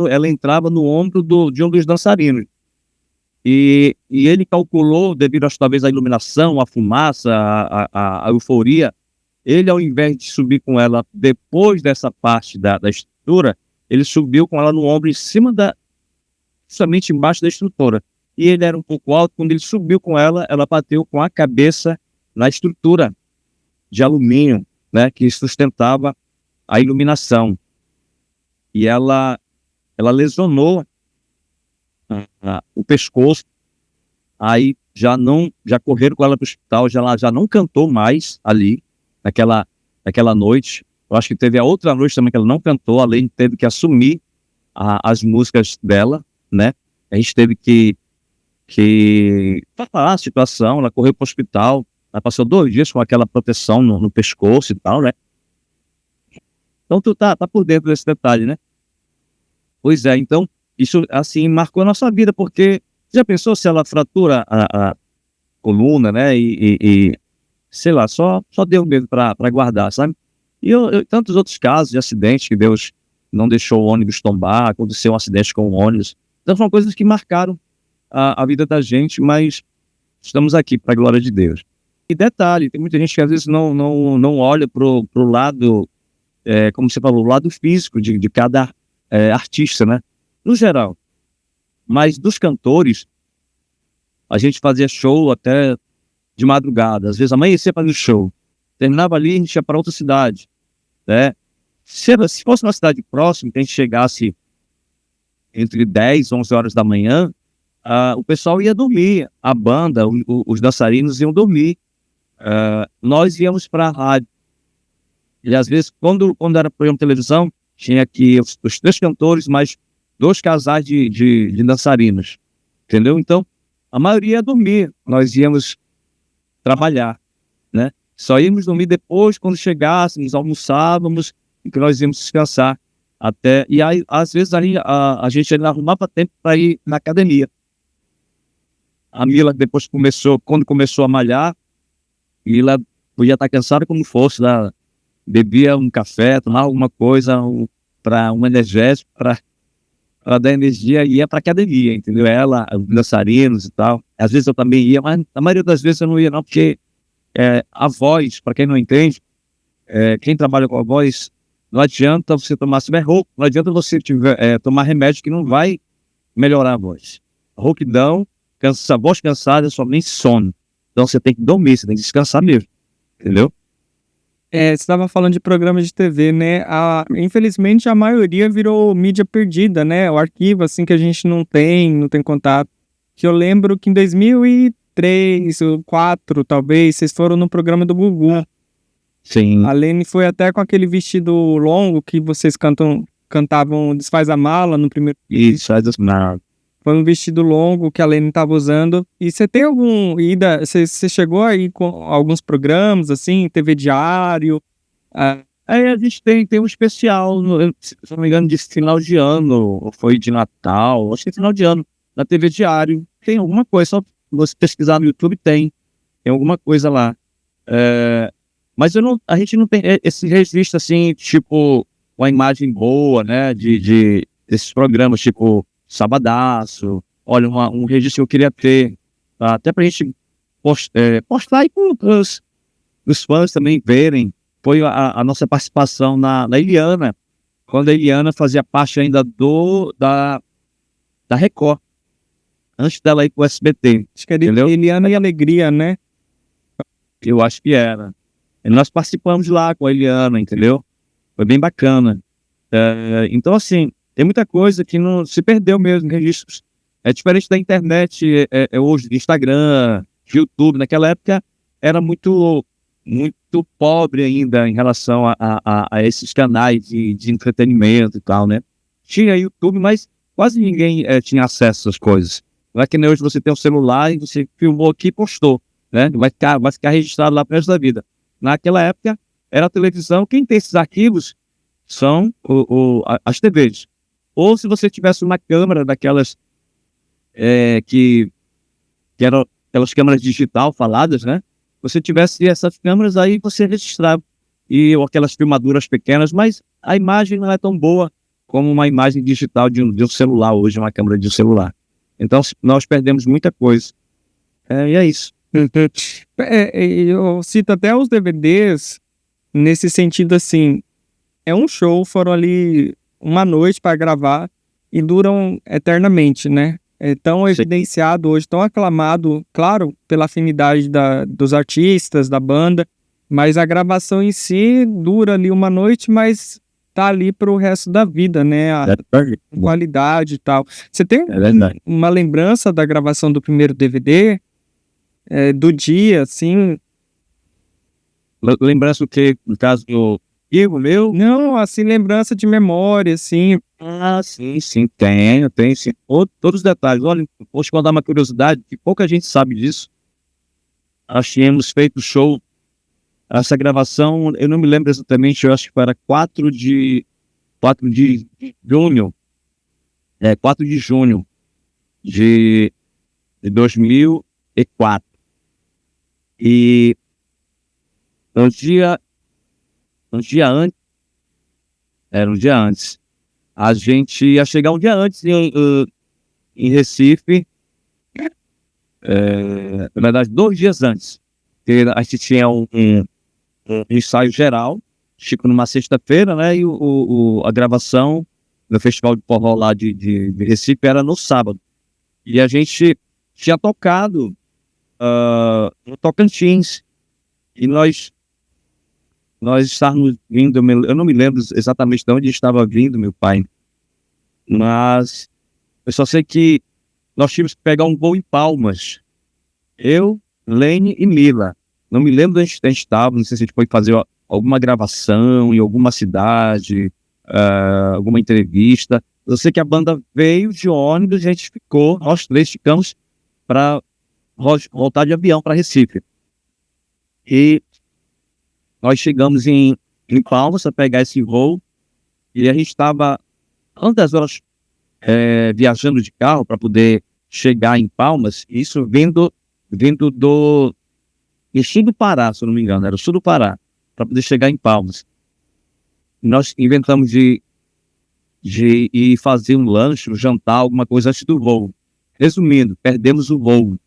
ela entrava no ombro de um dos dançarinos. E ele calculou, devido talvez à iluminação, à fumaça, à euforia, ele, ao invés de subir com ela depois dessa parte da estrutura, ele subiu com ela no ombro em cima justamente embaixo da estrutura. E ele era um pouco alto, quando ele subiu com ela bateu com a cabeça na estrutura de alumínio, né, que sustentava a iluminação. E ela lesionou o pescoço. Aí já correram com ela para o hospital, ela já não cantou mais ali, naquela noite. Eu acho que teve a outra noite também que ela não cantou, além teve que assumir as músicas dela, né? A gente teve que que pra falar a situação, ela correu pro hospital, ela passou 2 dias com aquela proteção no pescoço e tal, né. Então tu tá por dentro desse detalhe, né. Pois é, então isso, assim, marcou a nossa vida, porque já pensou se ela fratura a coluna, né, e sei lá, só Deus mesmo pra guardar, sabe. E eu tantos outros casos de acidentes que Deus não deixou o ônibus tombar, aconteceu um acidente com o ônibus. Então são coisas que marcaram a vida da gente, mas estamos aqui para a glória de Deus. E detalhe, tem muita gente que às vezes não olha pro lado, como você falou, o lado físico de cada, artista, né, no geral. Mas dos cantores, a gente fazia show até de madrugada, às vezes amanhecia fazendo show, terminava ali, a gente ia para outra cidade, né. Se fosse uma cidade próxima, que a gente chegasse entre 10, 11 horas da manhã, o pessoal ia dormir, a banda, os dançarinos iam dormir. Nós íamos para a rádio. E às vezes, quando era programa de televisão, tinha aqui os 3 cantores, mais 2 casais de dançarinos, entendeu? Então, a maioria ia dormir, nós íamos trabalhar, né? Só íamos dormir depois, quando chegássemos, almoçávamos, e que nós íamos descansar até. E aí, às vezes, ali a gente ainda arrumava tempo para ir na academia. A Mila depois quando começou a malhar, Mila podia estar cansada como fosse, né, bebia um café, tomava alguma coisa, para um energético, para dar energia, e ia para academia, entendeu? Ela, os dançarinos e tal. Às vezes eu também ia, mas a maioria das vezes eu não ia não, porque, a voz, para quem não entende, quem trabalha com a voz, não adianta você tomar, se tiver rouco, não adianta você tomar remédio que não vai melhorar a voz. Rouquidão, voz cansada é somente sono. Então você tem que dormir, você tem que descansar mesmo, entendeu? Você estava falando de programa de TV, né, infelizmente a maioria virou mídia perdida, né, o arquivo, assim, que a gente não tem contato. Que eu lembro que em 2003 ou 2004, talvez, vocês foram no programa do Gugu. Sim. A Lene foi até com aquele vestido longo que vocês cantavam Desfaz a Mala no primeiro. Isso, faz as nada. Foi um vestido longo que a Lene estava usando. E você tem você chegou aí com alguns programas, assim, TV Diário? Aí a gente tem um especial, se não me engano, de final de ano, ou foi de Natal, acho que é final de ano, na TV Diário. Tem alguma coisa, só você pesquisar no YouTube, tem alguma coisa lá. Mas a gente não tem esse registro, assim, tipo, uma imagem boa, né, desses programas, tipo Sabadaço. Olha, um registro que eu queria ter, tá? Até pra gente postar aí para os fãs também verem. Foi a nossa participação na Eliana, quando a Eliana fazia parte ainda da Record, antes dela ir pro SBT. Acho que era Entendeu? Eliana e Alegria, né? Eu acho que era. E nós participamos lá com a Eliana, entendeu? Foi bem bacana. Então, assim, tem muita coisa que não se perdeu mesmo, registros. É diferente da internet, hoje, de Instagram, de YouTube. Naquela época era muito pobre ainda em relação a esses canais de entretenimento e tal, né? Tinha YouTube, mas quase ninguém tinha acesso às coisas. Não é que nem hoje você tem um celular e você filmou aqui e postou, né? Vai ficar registrado lá pro resto da vida. Naquela época era a televisão. Quem tem esses arquivos são as TVs. Ou se você tivesse uma câmera daquelas que eram aquelas câmeras digital faladas, né? Você tivesse essas câmeras, aí você registrava, ou aquelas filmaduras pequenas, mas a imagem não é tão boa como uma imagem digital de um celular hoje, uma câmera de um celular. Então nós perdemos muita coisa. E é isso. Eu cito até os DVDs nesse sentido, assim, é um show, foram ali uma noite para gravar e duram eternamente, né? É tão evidenciado hoje, tão aclamado, claro, pela afinidade dos artistas, da banda, mas a gravação em si dura ali uma noite, mas tá ali pro resto da vida, né? A qualidade e tal. Você tem uma lembrança da gravação do primeiro DVD? Do dia, assim? Lembrança o quê? No caso Erro meu? Não, assim, lembrança de memória, assim. Ah, sim, tenho sim. Todos os detalhes. Olha, vou te contar uma curiosidade, que pouca gente sabe disso. Nós tínhamos feito show, essa gravação, eu não me lembro exatamente, eu acho que era 4 de junho, 4 de junho de 2004. E um dia, um dia antes, era um dia antes, a gente ia chegar um dia antes em Recife, na verdade, 2 dias antes. Porque a gente tinha um ensaio geral, Chico numa sexta-feira, né? E a gravação no Festival de Forró lá de Recife era no sábado. E a gente tinha tocado no Tocantins. E nós estávamos vindo, eu não me lembro exatamente de onde estava vindo meu pai, mas eu só sei que nós tínhamos que pegar um voo em Palmas. Eu, Lene e Mila. Não me lembro onde a gente estava, não sei se a gente foi fazer alguma gravação em alguma cidade, alguma entrevista. Eu sei que a banda veio de ônibus e a gente ficou, nós três ficamos para voltar de avião para Recife. E nós chegamos em Palmas para pegar esse voo e a gente estava quantas horas viajando de carro para poder chegar em Palmas, isso vindo do sul do Pará, se eu não me engano, era o sul do Pará, para poder chegar em Palmas. Nós inventamos de ir fazer um lanche, um jantar, alguma coisa antes do voo. Resumindo, perdemos o voo.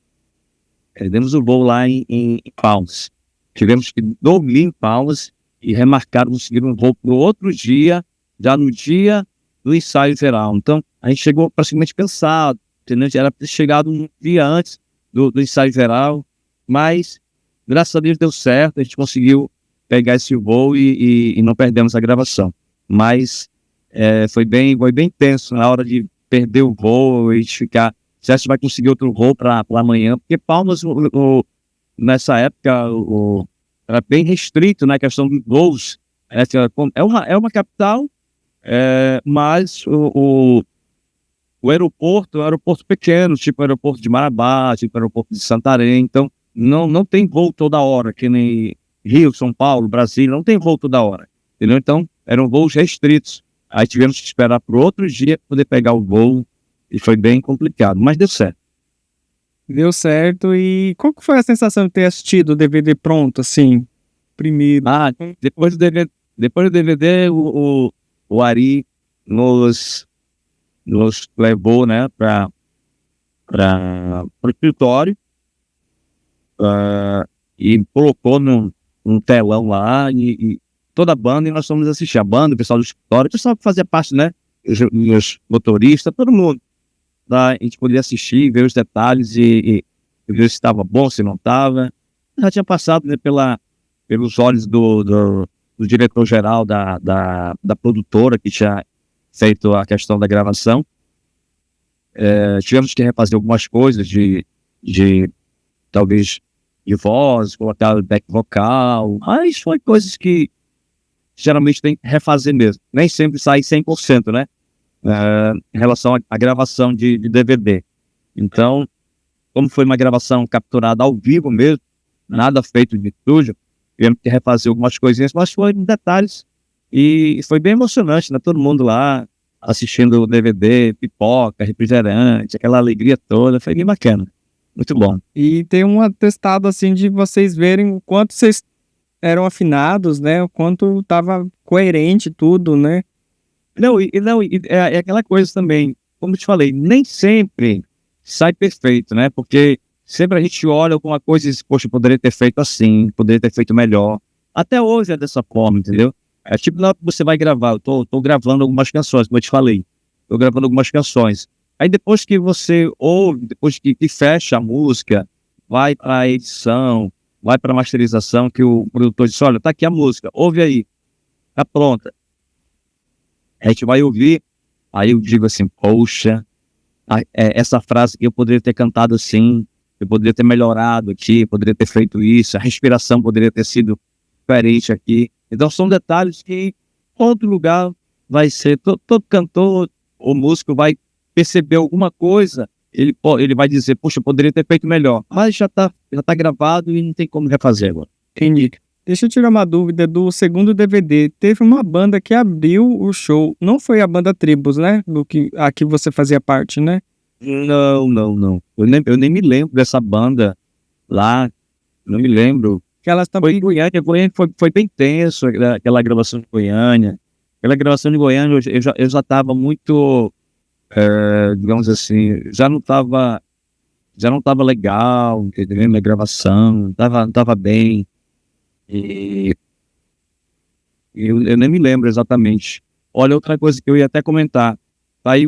Perdemos o voo lá em Palmas. Tivemos que dormir em Palmas e remarcar, conseguir um voo para o outro dia, já no dia do ensaio geral. Então, a gente chegou praticamente cansado, entendeu? Era ter chegado um dia antes do ensaio geral, mas graças a Deus deu certo, a gente conseguiu pegar esse voo e não perdemos a gravação. Mas foi bem tenso na hora de perder o voo e de ficar, se a gente vai conseguir outro voo para amanhã, porque Palmas, nessa época, era bem restrito na questão dos voos. É uma capital, mas o aeroporto é um aeroporto pequeno, tipo o aeroporto de Marabá, tipo o aeroporto de Santarém, então não tem voo toda hora, que nem Rio, São Paulo, Brasília, não tem voo toda hora, entendeu? Então, eram voos restritos. Aí tivemos que esperar para o outro dia para poder pegar o voo, e foi bem complicado, mas deu certo. Deu certo. E qual que foi a sensação de ter assistido o DVD pronto, assim, primeiro? Depois do DVD, o Ari nos levou, né, para o escritório, e colocou num telão lá, e toda a banda, e nós fomos assistir a banda, o pessoal do escritório, o pessoal que fazia parte, né, os motoristas, todo mundo. A gente podia assistir, ver os detalhes e ver se estava bom, se não estava. Já tinha passado, né, pelos olhos do diretor-geral da produtora que tinha feito a questão da gravação. Tivemos que refazer algumas coisas talvez de voz, colocar back vocal, mas foi coisas que geralmente tem que refazer mesmo. Nem sempre sai 100%, né? Em relação à gravação de DVD. Então, como foi uma gravação capturada ao vivo mesmo, nada feito de estúdio, tivemos que refazer algumas coisinhas, mas foi em detalhes e foi bem emocionante, né? Todo mundo lá assistindo o DVD, pipoca, refrigerante, aquela alegria toda, foi bem bacana, muito bom. E tem um atestado, assim, de vocês verem o quanto vocês eram afinados, né? O quanto tava coerente tudo, né? É aquela coisa também, como eu te falei, nem sempre sai perfeito, né? Porque sempre a gente olha alguma coisa e diz, poxa, poderia ter feito assim, poderia ter feito melhor. Até hoje é dessa forma, entendeu? É tipo lá que você vai gravar, eu tô gravando algumas canções, como eu te falei. Tô gravando algumas canções. Aí depois que você ouve, depois que fecha a música, vai pra edição, vai pra masterização, que o produtor diz, olha, tá aqui a música, ouve aí, tá pronta. A gente vai ouvir, aí eu digo assim, poxa, essa frase eu poderia ter cantado assim, eu poderia ter melhorado aqui, poderia ter feito isso, a respiração poderia ter sido diferente aqui. Então são detalhes que outro lugar vai ser, todo cantor ou músico vai perceber alguma coisa, ele vai dizer, poxa, eu poderia ter feito melhor, mas já tá gravado e não tem como refazer agora. Entendi. Deixa eu tirar uma dúvida do segundo DVD. Teve uma banda que abriu o show. Não foi a banda Tribos, né? A que você fazia parte, né? Não. Eu nem me lembro dessa banda lá, não me lembro. Que elas Foi também. em Goiânia, foi bem tenso aquela gravação de Goiânia. Aquela gravação de Goiânia, eu já estava muito, digamos assim, já não estava legal, entendeu? Minha gravação, não tava bem. E eu nem me lembro exatamente. Olha, outra coisa que eu ia até comentar. Tá aí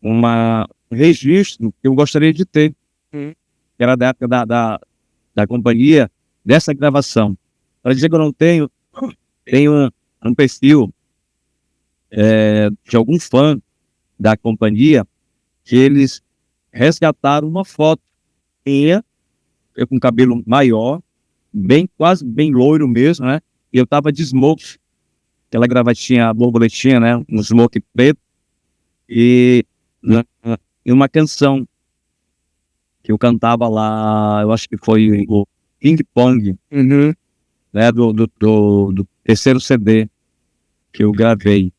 um registro que eu gostaria de ter, Hum. que era da época da companhia, dessa gravação. Para dizer que eu não tenho um perfil de algum fã da companhia, que eles resgataram uma foto minha, eu com cabelo maior, quase bem loiro mesmo, né? E eu tava de smoke, aquela gravatinha borboletinha, né? Um smoke preto, e uma canção que eu cantava lá, eu acho que foi o Ping Pong, Uhum. né? Do terceiro CD que eu gravei.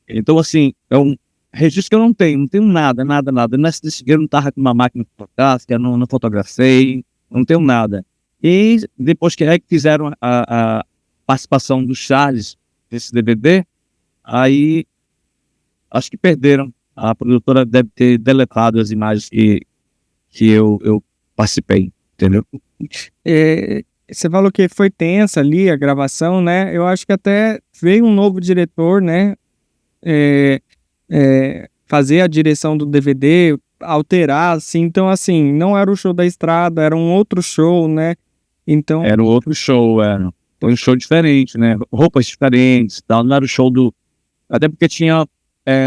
Então, assim, é um registro que eu não tenho nada. Nesse dia eu não tava com uma máquina fotográfica, não fotografei, não tenho nada. E depois que fizeram a participação do Charles nesse DVD, aí acho que perderam. A produtora deve ter deletado as imagens que eu participei, entendeu? Você falou que foi tensa ali a gravação, né? Eu acho que até veio um novo diretor, né? Fazer a direção do DVD, alterar, assim. Então, assim, não era o show da estrada, era um outro show, né? Então, Era um outro show, foi um show diferente, né? Roupas diferentes, tal. Não era o show do... Até porque tinha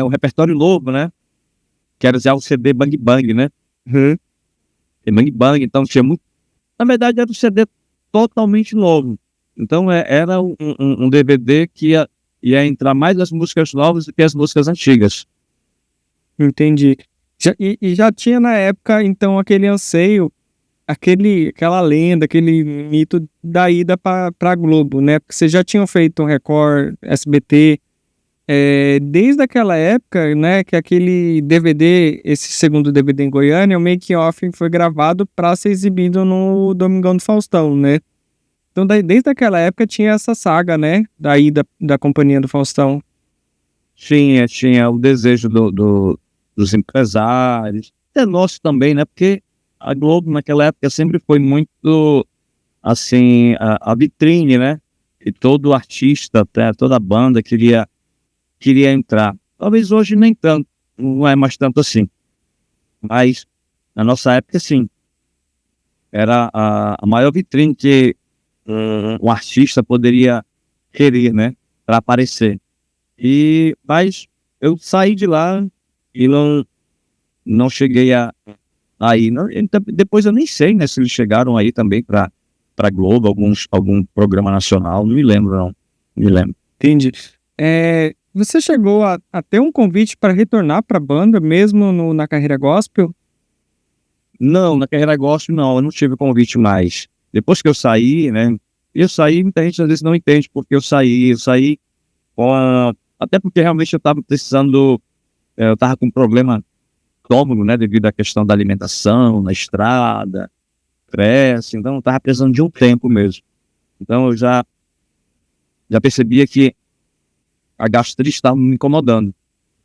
o repertório novo, né? Que era já o CD Bang Bang, né? E Bang Bang, então tinha muito... Na verdade, era um CD totalmente novo. Então, era um DVD que ia entrar mais as músicas novas do que as músicas antigas. entendi. E já tinha na época, então, aquele anseio, aquela lenda, aquele mito da ida pra Globo, né? Porque vocês já tinham feito Record, SBT. Desde aquela época, né, que aquele DVD, esse segundo DVD em Goiânia, o making-off foi gravado para ser exibido no Domingão do Faustão, né? Então, desde aquela época tinha essa saga, né, da ida da Companhia do Faustão. Tinha o desejo dos empresários, até nosso também, né? Porque a Globo naquela época sempre foi muito, assim, a vitrine, né? E todo artista, até toda banda queria entrar. Talvez hoje nem tanto, não é mais tanto assim. Mas na nossa época, sim. Era a maior vitrine que um artista poderia querer, né? Para aparecer. Mas eu saí de lá e não cheguei aí. Depois eu nem sei, né? Se eles chegaram aí também para Globo, algum programa nacional. Não me lembro, não. Não me lembro. Entendi. Você chegou a ter um convite para retornar para a banda, mesmo na carreira gospel? Não, na carreira gospel, não. Eu não tive convite mais. Depois que eu saí, né? Muita gente às vezes não entende porque eu saí até porque realmente eu estava precisando, eu estava com um problema estômago, né? Devido à questão da alimentação, na estrada, pressa, então eu estava precisando de um tempo mesmo. Então eu já percebia que a gastrite estava me incomodando.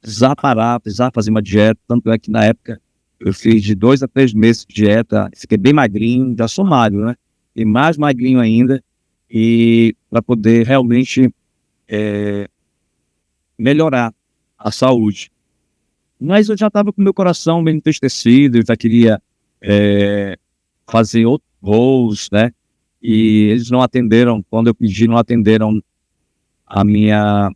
Precisava parar, precisava fazer uma dieta, tanto é que na época eu fiz de 2 a 3 meses de dieta, fiquei bem magrinho, já sou magro, né? E mais magrinho ainda, e para poder realmente melhorar a saúde. Mas eu já estava com meu coração bem entristecido, eu já queria fazer outros voos, né? E eles não atenderam, quando eu pedi, não atenderam a minha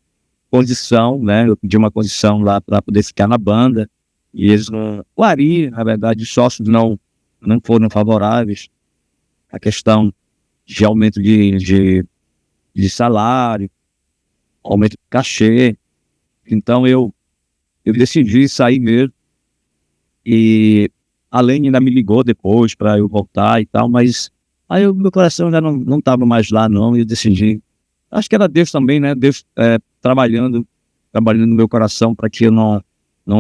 condição, né? Eu pedi uma condição lá para poder ficar na banda, e eles não... O Ari, na verdade, os sócios não foram favoráveis. a questão de aumento de salário, aumento de cachê. Então eu decidi sair mesmo. E a Lene ainda me ligou depois para eu voltar e tal, mas aí meu coração já não estava mais lá não, e eu decidi. Acho que era Deus também, né? Deus trabalhando no meu coração para que eu não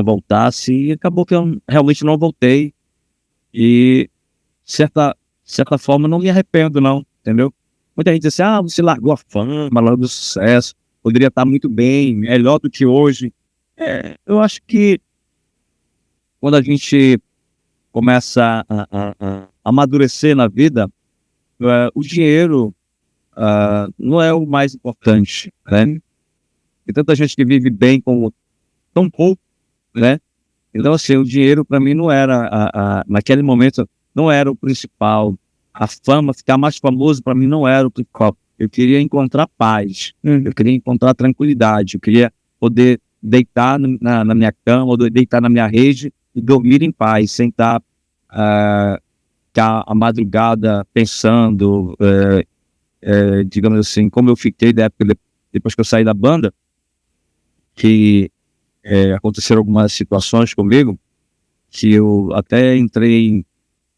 voltasse, e acabou que eu realmente não voltei. E certa forma não me arrependo não, entendeu? Muita gente diz assim, você largou a fama, largou o sucesso, poderia estar muito bem, melhor do que hoje. Eu acho que quando a gente começa a amadurecer na vida, o dinheiro não é o mais importante, né? Tem tanta gente que vive bem com tão pouco, né? Então, assim, o dinheiro para mim não era, naquele momento, não era o principal. A fama, ficar mais famoso para mim não era o principal. Eu queria encontrar paz, eu queria encontrar tranquilidade, eu queria poder deitar na minha cama, ou deitar na minha rede e dormir em paz, sem estar a madrugada pensando, digamos assim, como eu fiquei da época depois que eu saí da banda, que aconteceram algumas situações comigo, que eu até entrei,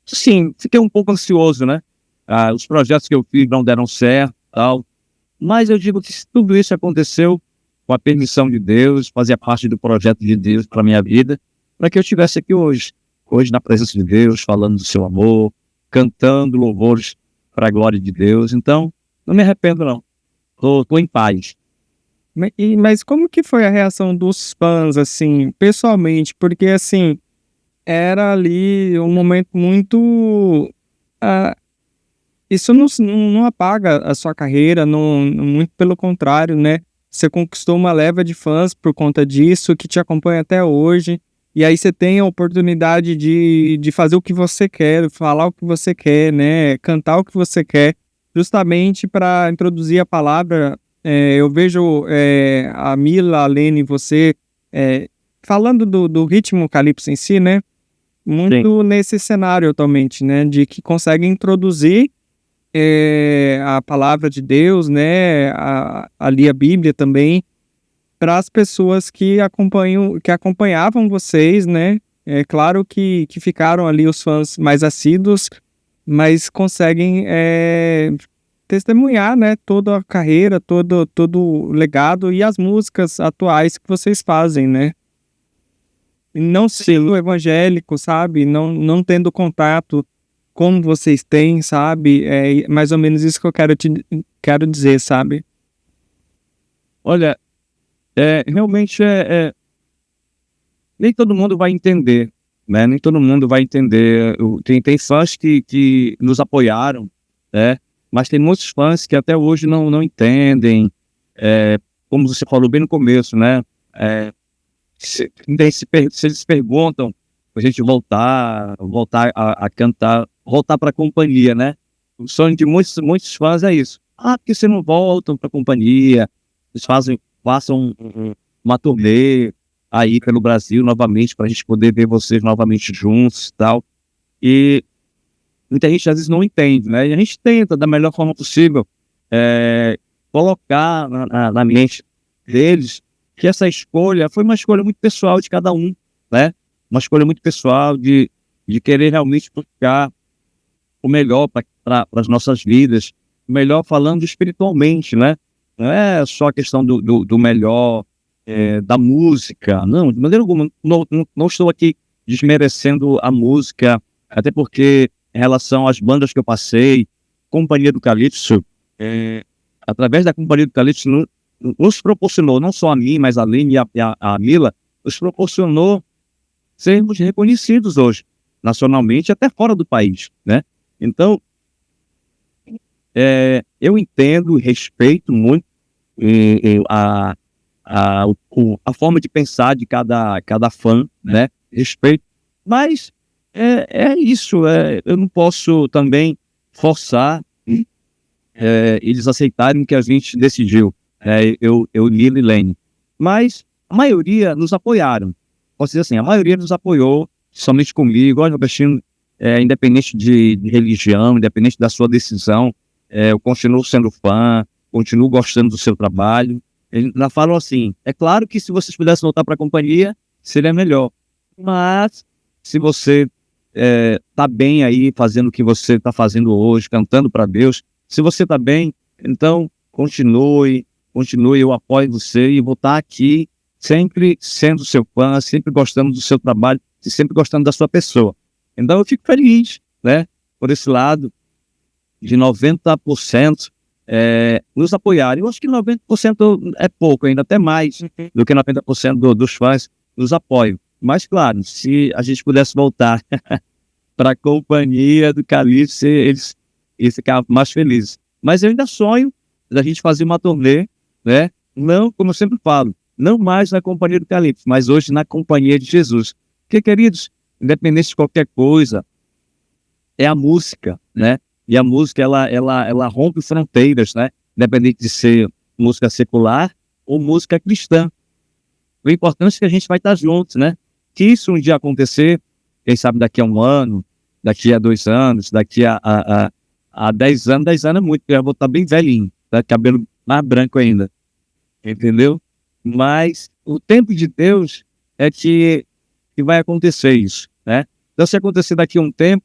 sim, fiquei um pouco ansioso, né? Os projetos que eu fiz não deram certo, tal, mas eu digo que tudo isso aconteceu com a permissão de Deus, fazia parte do projeto de Deus para minha vida, para que eu estivesse aqui hoje na presença de Deus, falando do seu amor, cantando louvores para a glória de Deus. Então, não me arrependo não, tô em paz. Mas como que foi a reação dos fãs, assim, pessoalmente? Porque, assim, era ali um momento muito... isso não apaga a sua carreira, muito pelo contrário, né? Você conquistou uma leva de fãs por conta disso, que te acompanha até hoje. E aí você tem a oportunidade de fazer o que você quer, falar o que você quer, né? Cantar o que você quer, justamente para introduzir a palavra. Eu vejo a Mila, a Lene, você falando do ritmo calypso em si, né? Muito nesse cenário atualmente, né? De que consegue introduzir a palavra de Deus, né? Ali a Bíblia também, para as pessoas que acompanhavam vocês, né? É claro que ficaram ali os fãs mais assíduos, mas conseguem testemunhar, né, toda a carreira, todo o legado e as músicas atuais que vocês fazem, né? E não sendo evangélico, sabe? Não tendo contato como vocês têm, sabe? É mais ou menos isso que eu quero dizer, sabe? Olha, realmente nem todo mundo vai entender, né? Nem todo mundo vai entender. Tem fãs que nos apoiaram, né? Mas tem muitos fãs que até hoje não entendem, como você falou bem no começo, né? Se eles perguntam pra gente voltar a cantar, voltar para a companhia, né? O sonho de muitos fãs é isso. Por que você não volta para a companhia? Eles façam uma turnê aí pelo Brasil novamente, para a gente poder ver vocês novamente juntos e tal. E muita gente às vezes não entende, né? E a gente tenta, da melhor forma possível, colocar na mente deles que essa escolha foi uma escolha muito pessoal de cada um, né? Uma escolha muito pessoal de querer realmente buscar o melhor para as nossas vidas, o melhor falando espiritualmente, né? Não é só a questão do melhor da música, não, de maneira alguma. Não estou aqui desmerecendo a música, até porque em relação às bandas que eu passei, Companhia do Calypso, através da Companhia do Calypso, nos proporcionou, não só a mim, mas a Lene e a Mila, nos proporcionou sermos reconhecidos hoje, nacionalmente, até fora do país, né? Então, eu entendo e respeito muito a forma de pensar de cada fã, né? Respeito, mas é isso, eu não posso também forçar eles aceitarem o que a gente decidiu, eu Mila e Lene, mas a maioria nos apoiaram. Posso dizer assim, a maioria nos apoiou, somente comigo. Olha, Robertinho, independente de religião, independente da sua decisão, eu continuo sendo fã, continuo gostando do seu trabalho. Eles ainda falam assim, é claro que se vocês pudessem voltar para a companhia, seria melhor. Mas, se você tá bem aí, fazendo o que você está fazendo hoje, cantando para Deus, se você está bem, então continue, eu apoio você e vou estar aqui sempre sendo seu fã, sempre gostando do seu trabalho e sempre gostando da sua pessoa. Então eu fico feliz, né, por esse lado, de 90% nos apoiarem. Eu acho que 90% é pouco, ainda até mais do que 90% dos fãs nos apoiam. Mas, claro, se a gente pudesse voltar para a companhia do Calypso, eles ficavam mais felizes. Mas eu ainda sonho da gente fazer uma turnê, né? Não, como eu sempre falo, não mais na companhia do Calypso, mas hoje na companhia de Jesus. Porque, queridos, independente de qualquer coisa, é a música, né? E a música, ela rompe fronteiras, né? Independente de ser música secular ou música cristã. O importante é que a gente vai estar juntos, né? Que isso um dia acontecer, quem sabe daqui a 1 ano, daqui a 2 anos, daqui a 10 anos. 10 anos é muito, porque eu vou estar bem velhinho, tá? Cabelo mais branco ainda, entendeu? Mas o tempo de Deus é que vai acontecer isso, né? Então, se acontecer daqui a um tempo,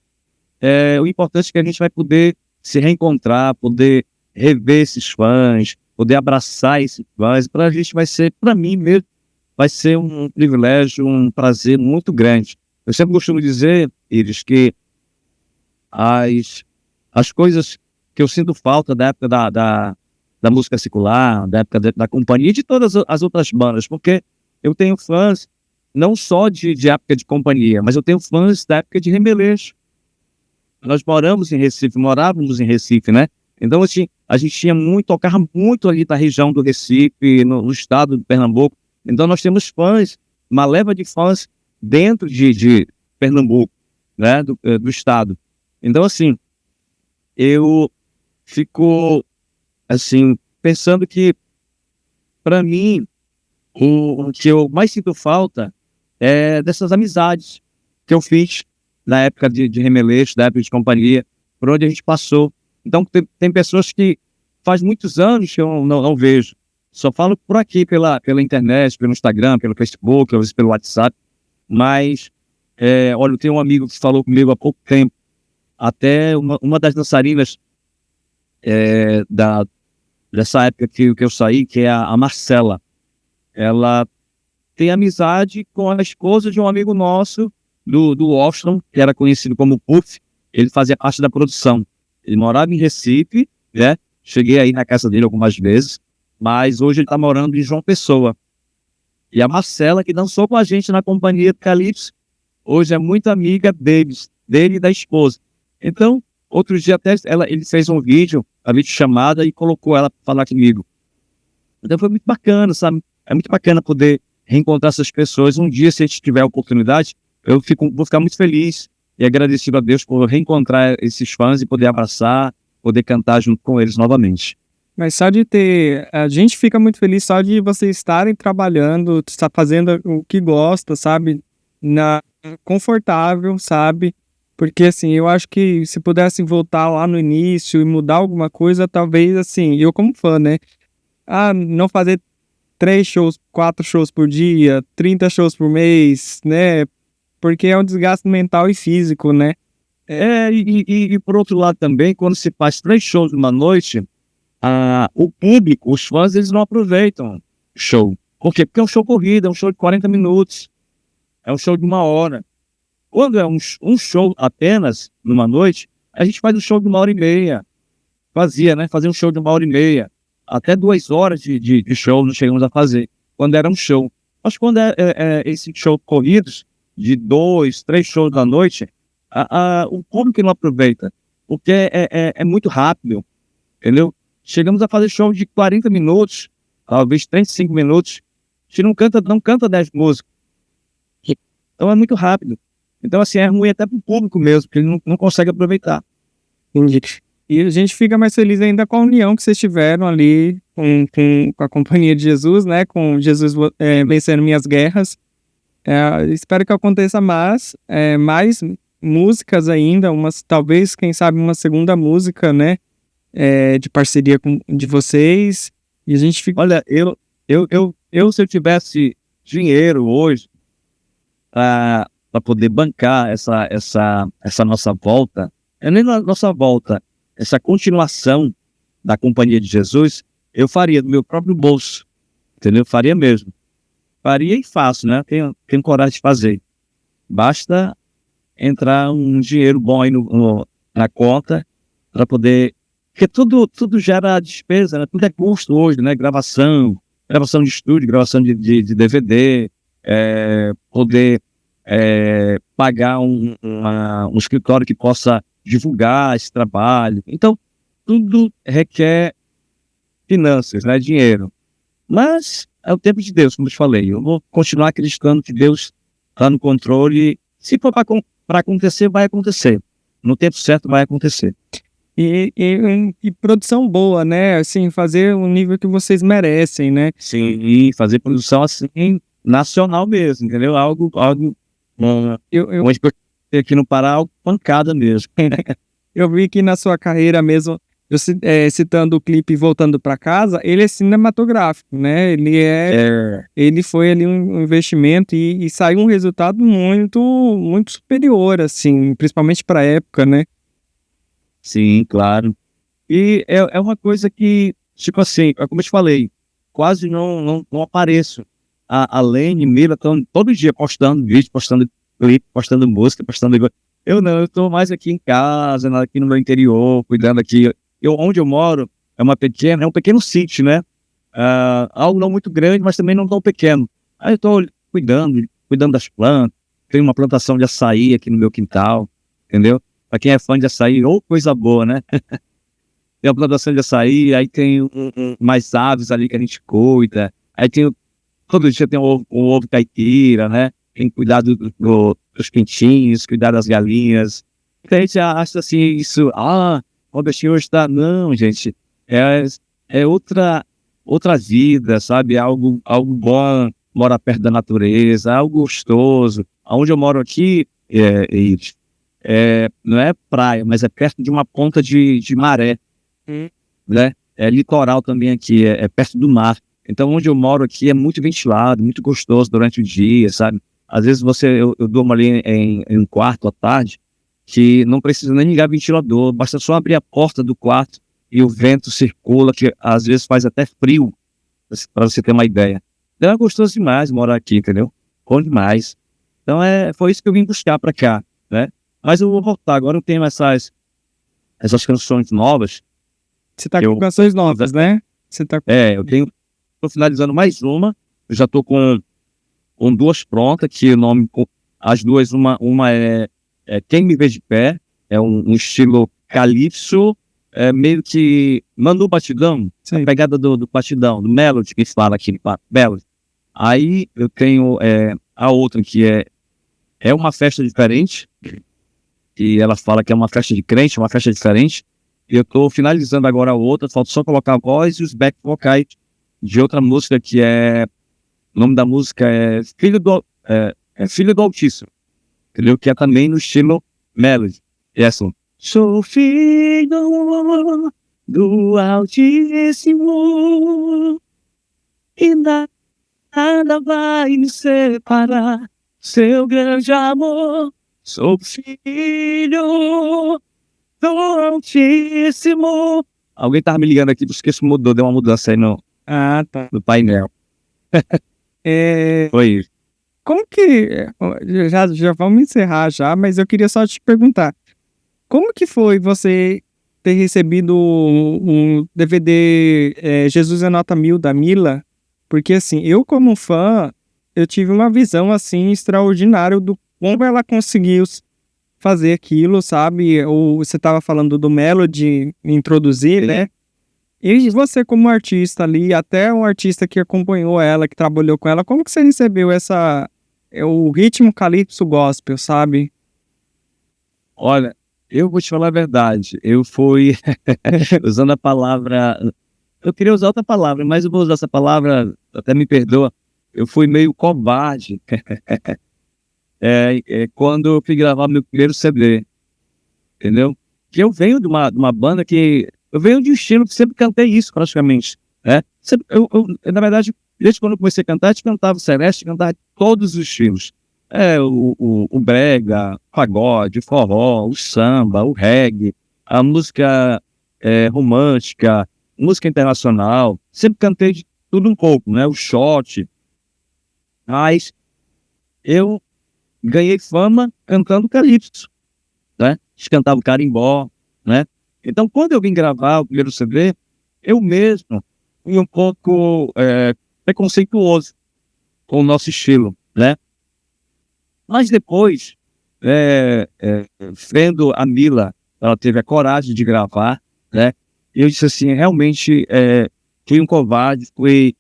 o importante é que a gente vai poder se reencontrar, poder rever esses fãs, poder abraçar esses fãs. Para a gente vai ser, para mim mesmo, vai ser um privilégio, um prazer muito grande. Eu sempre costumo dizer, Iris, que as coisas que eu sinto falta da época da música secular, da época da companhia e de todas as outras bandas, porque eu tenho fãs não só de época de companhia, mas eu tenho fãs da época de Remeleixo. Nós morávamos em Recife, né? Então, assim, a gente tocava muito ali da região do Recife, no estado de Pernambuco. Então, nós temos fãs, uma leva de fãs dentro de Pernambuco, né? Do estado. Então, assim, eu fico, assim, pensando que, para mim, o que eu mais sinto falta é dessas amizades que eu fiz na época de Remeleixo, da época de companhia, por onde a gente passou. Então, tem pessoas que faz muitos anos que eu não vejo. Só falo por aqui, pela internet, pelo Instagram, pelo Facebook, às vezes pelo WhatsApp. Mas, olha, eu tenho um amigo que falou comigo há pouco tempo, até uma das dançarinas dessa época que eu saí, que é a Marcela. Ela tem amizade com a esposa de um amigo nosso, do Washington, que era conhecido como Puff. Ele fazia parte da produção. Ele morava em Recife, né? Cheguei aí na casa dele algumas vezes, mas hoje ele está morando em João Pessoa. E a Marcela, que dançou com a gente na companhia do Calypso, hoje é muito amiga dele e da esposa. Então, outro dia até ele fez um vídeo, a videochamada, e colocou ela para falar comigo. Então foi muito bacana, sabe? É muito bacana poder reencontrar essas pessoas. Um dia, se a gente tiver a oportunidade, vou ficar muito feliz e agradecido a Deus por reencontrar esses fãs e poder abraçar, poder cantar junto com eles novamente. Mas só de ter... A gente fica muito feliz só de vocês estarem trabalhando, estar fazendo o que gosta, sabe? Confortável, sabe? Porque, assim, eu acho que se pudessem voltar lá no início e mudar alguma coisa, talvez, assim, eu como fã, né? Não fazer 3 shows, 4 shows por dia, 30 shows por mês, né? Porque é um desgaste mental e físico, né? E por outro lado também, quando se faz 3 shows numa noite, o público, os fãs, eles não aproveitam o show. Por quê? Porque é um show corrido, é um show de 40 minutos, é um show de 1 hora. Quando é um show apenas, numa noite, a gente faz um show de 1h30. Fazia um show de 1h30. Até 2 horas de show nós chegamos a fazer, quando era um show. Mas quando esse show corridos, de 2, 3 shows da noite, o público não aproveita, porque é muito rápido, entendeu? Chegamos a fazer show de 40 minutos, talvez 35 minutos, a gente não canta 10 músicas. Então é muito rápido. Então, assim, é ruim até pro público mesmo, porque ele não consegue aproveitar. Entendi. E a gente fica mais feliz ainda com a união que vocês tiveram ali com a Companhia de Jesus, né? Com Jesus vencendo minhas guerras. Espero que aconteça mais músicas ainda, talvez, quem sabe, uma segunda música, né? De parceria de vocês. E a gente fica. Olha, se eu tivesse dinheiro hoje para poder bancar essa nossa volta, nem nossa volta, essa continuação da Companhia de Jesus, eu faria do meu próprio bolso, entendeu? Faria mesmo. Faria e faço, né? Tenho coragem de fazer. Basta entrar um dinheiro bom aí na conta para poder... Porque tudo gera despesa, né? Tudo é custo hoje, né? Gravação de estúdio, gravação de DVD, poder pagar um escritório que possa divulgar esse trabalho. Então, tudo requer finanças, né? Dinheiro. Mas é o tempo de Deus, como eu te falei. Eu vou continuar acreditando que Deus está no controle. Se for para acontecer, vai acontecer. No tempo certo, vai acontecer. E produção boa, né? Assim, fazer o nível que vocês merecem, né? Sim, e fazer produção assim, nacional mesmo, entendeu? Algo onde eu aqui no Pará, algo pancada mesmo. Eu vi que na sua carreira mesmo, citando o clipe Voltando para Casa, ele é cinematográfico, né? Ele foi ali um investimento e saiu um resultado muito, muito superior, assim, principalmente para a época, né? Sim, claro. E é uma coisa que, tipo assim, como eu te falei, quase não apareço. A Lene e Mila estão todo dia postando vídeo, postando clipe, postando música, postando... Eu não, eu estou mais aqui em casa, aqui no meu interior, cuidando aqui. Onde eu moro é um pequeno sítio, né? Algo não muito grande, mas também não tão pequeno. Aí eu estou cuidando das plantas. Tem uma plantação de açaí aqui no meu quintal, entendeu? Para quem é fã de açaí, coisa boa, né? Tem a plantação de açaí, aí tem mais aves ali que a gente cuida. Aí todo dia tem um ovo caipira, né? Tem que cuidar dos pintinhos, cuidar das galinhas. Então a gente acha assim, isso, o bichinho hoje está... Não, gente, é outra vida, sabe? Algo bom, morar perto da natureza, algo gostoso. Onde eu moro aqui, não é praia, mas é perto de uma ponta de maré, né? É litoral também aqui, é perto do mar. Então, onde eu moro aqui é muito ventilado, muito gostoso durante o dia, sabe? Às vezes eu durmo ali em um quarto à tarde, que não precisa nem ligar ventilador, basta só abrir a porta do quarto e o vento circula, que às vezes faz até frio, para você ter uma ideia. Então é gostoso demais morar aqui, entendeu? Bom demais. Então foi isso que eu vim buscar para cá, né? Mas eu vou voltar, agora eu tenho essas canções novas. Você tá com canções novas, né? Tô finalizando mais uma, eu já tô com duas prontas, que o nome, as duas, uma é Quem Me Vê de Pé, é um estilo calypso, meio que Manu Batidão, a pegada do batidão, do melody, que se fala aqui, melody. Aí eu tenho a outra, que é uma festa diferente, e ela fala que é uma festa de crente, uma festa diferente, e eu tô finalizando agora a outra, falta só colocar a voz e os back vocais de outra música que o nome da música é Filho do Altíssimo, entendeu? Que é também no estilo melody. E é assim: sou filho do Altíssimo e nada vai me separar, seu grande amor. Sou filho do Altíssimo. Alguém tava me ligando aqui, porque isso mudou, deu uma mudança aí no painel. Foi isso. Como que... Já vamos encerrar já, mas eu queria só te perguntar. Como que foi você ter recebido um DVD Jesus é Nota 1000 da Mila? Porque assim, eu como fã, eu tive uma visão assim extraordinária do como ela conseguiu fazer aquilo, sabe? Ou você estava falando do Melody introduzir, né? E você como artista ali, até um artista que acompanhou ela, que trabalhou com ela, como que você recebeu o ritmo calypso gospel, sabe? Olha, eu vou te falar a verdade, eu fui usando a palavra... Eu queria usar outra palavra, mas eu vou usar essa palavra, até me perdoa, eu fui meio covarde quando eu fui gravar meu primeiro CD, entendeu? Que eu venho de uma banda que... Eu venho de um estilo que sempre cantei isso, praticamente, né? Na verdade, desde quando eu comecei a cantar, a gente cantava Celeste, cantava todos os estilos. O brega, o pagode, o forró, o samba, o reggae, a música romântica, música internacional. Sempre cantei de tudo um pouco, né? O shot. Mas eu ganhei fama cantando calypso, né? A gente cantava carimbó, né? Então, quando eu vim gravar o primeiro CD, eu mesmo fui um pouco preconceituoso com o nosso estilo, né? Mas depois, vendo a Mila, ela teve a coragem de gravar, né? Eu disse assim, realmente fui um covarde, fui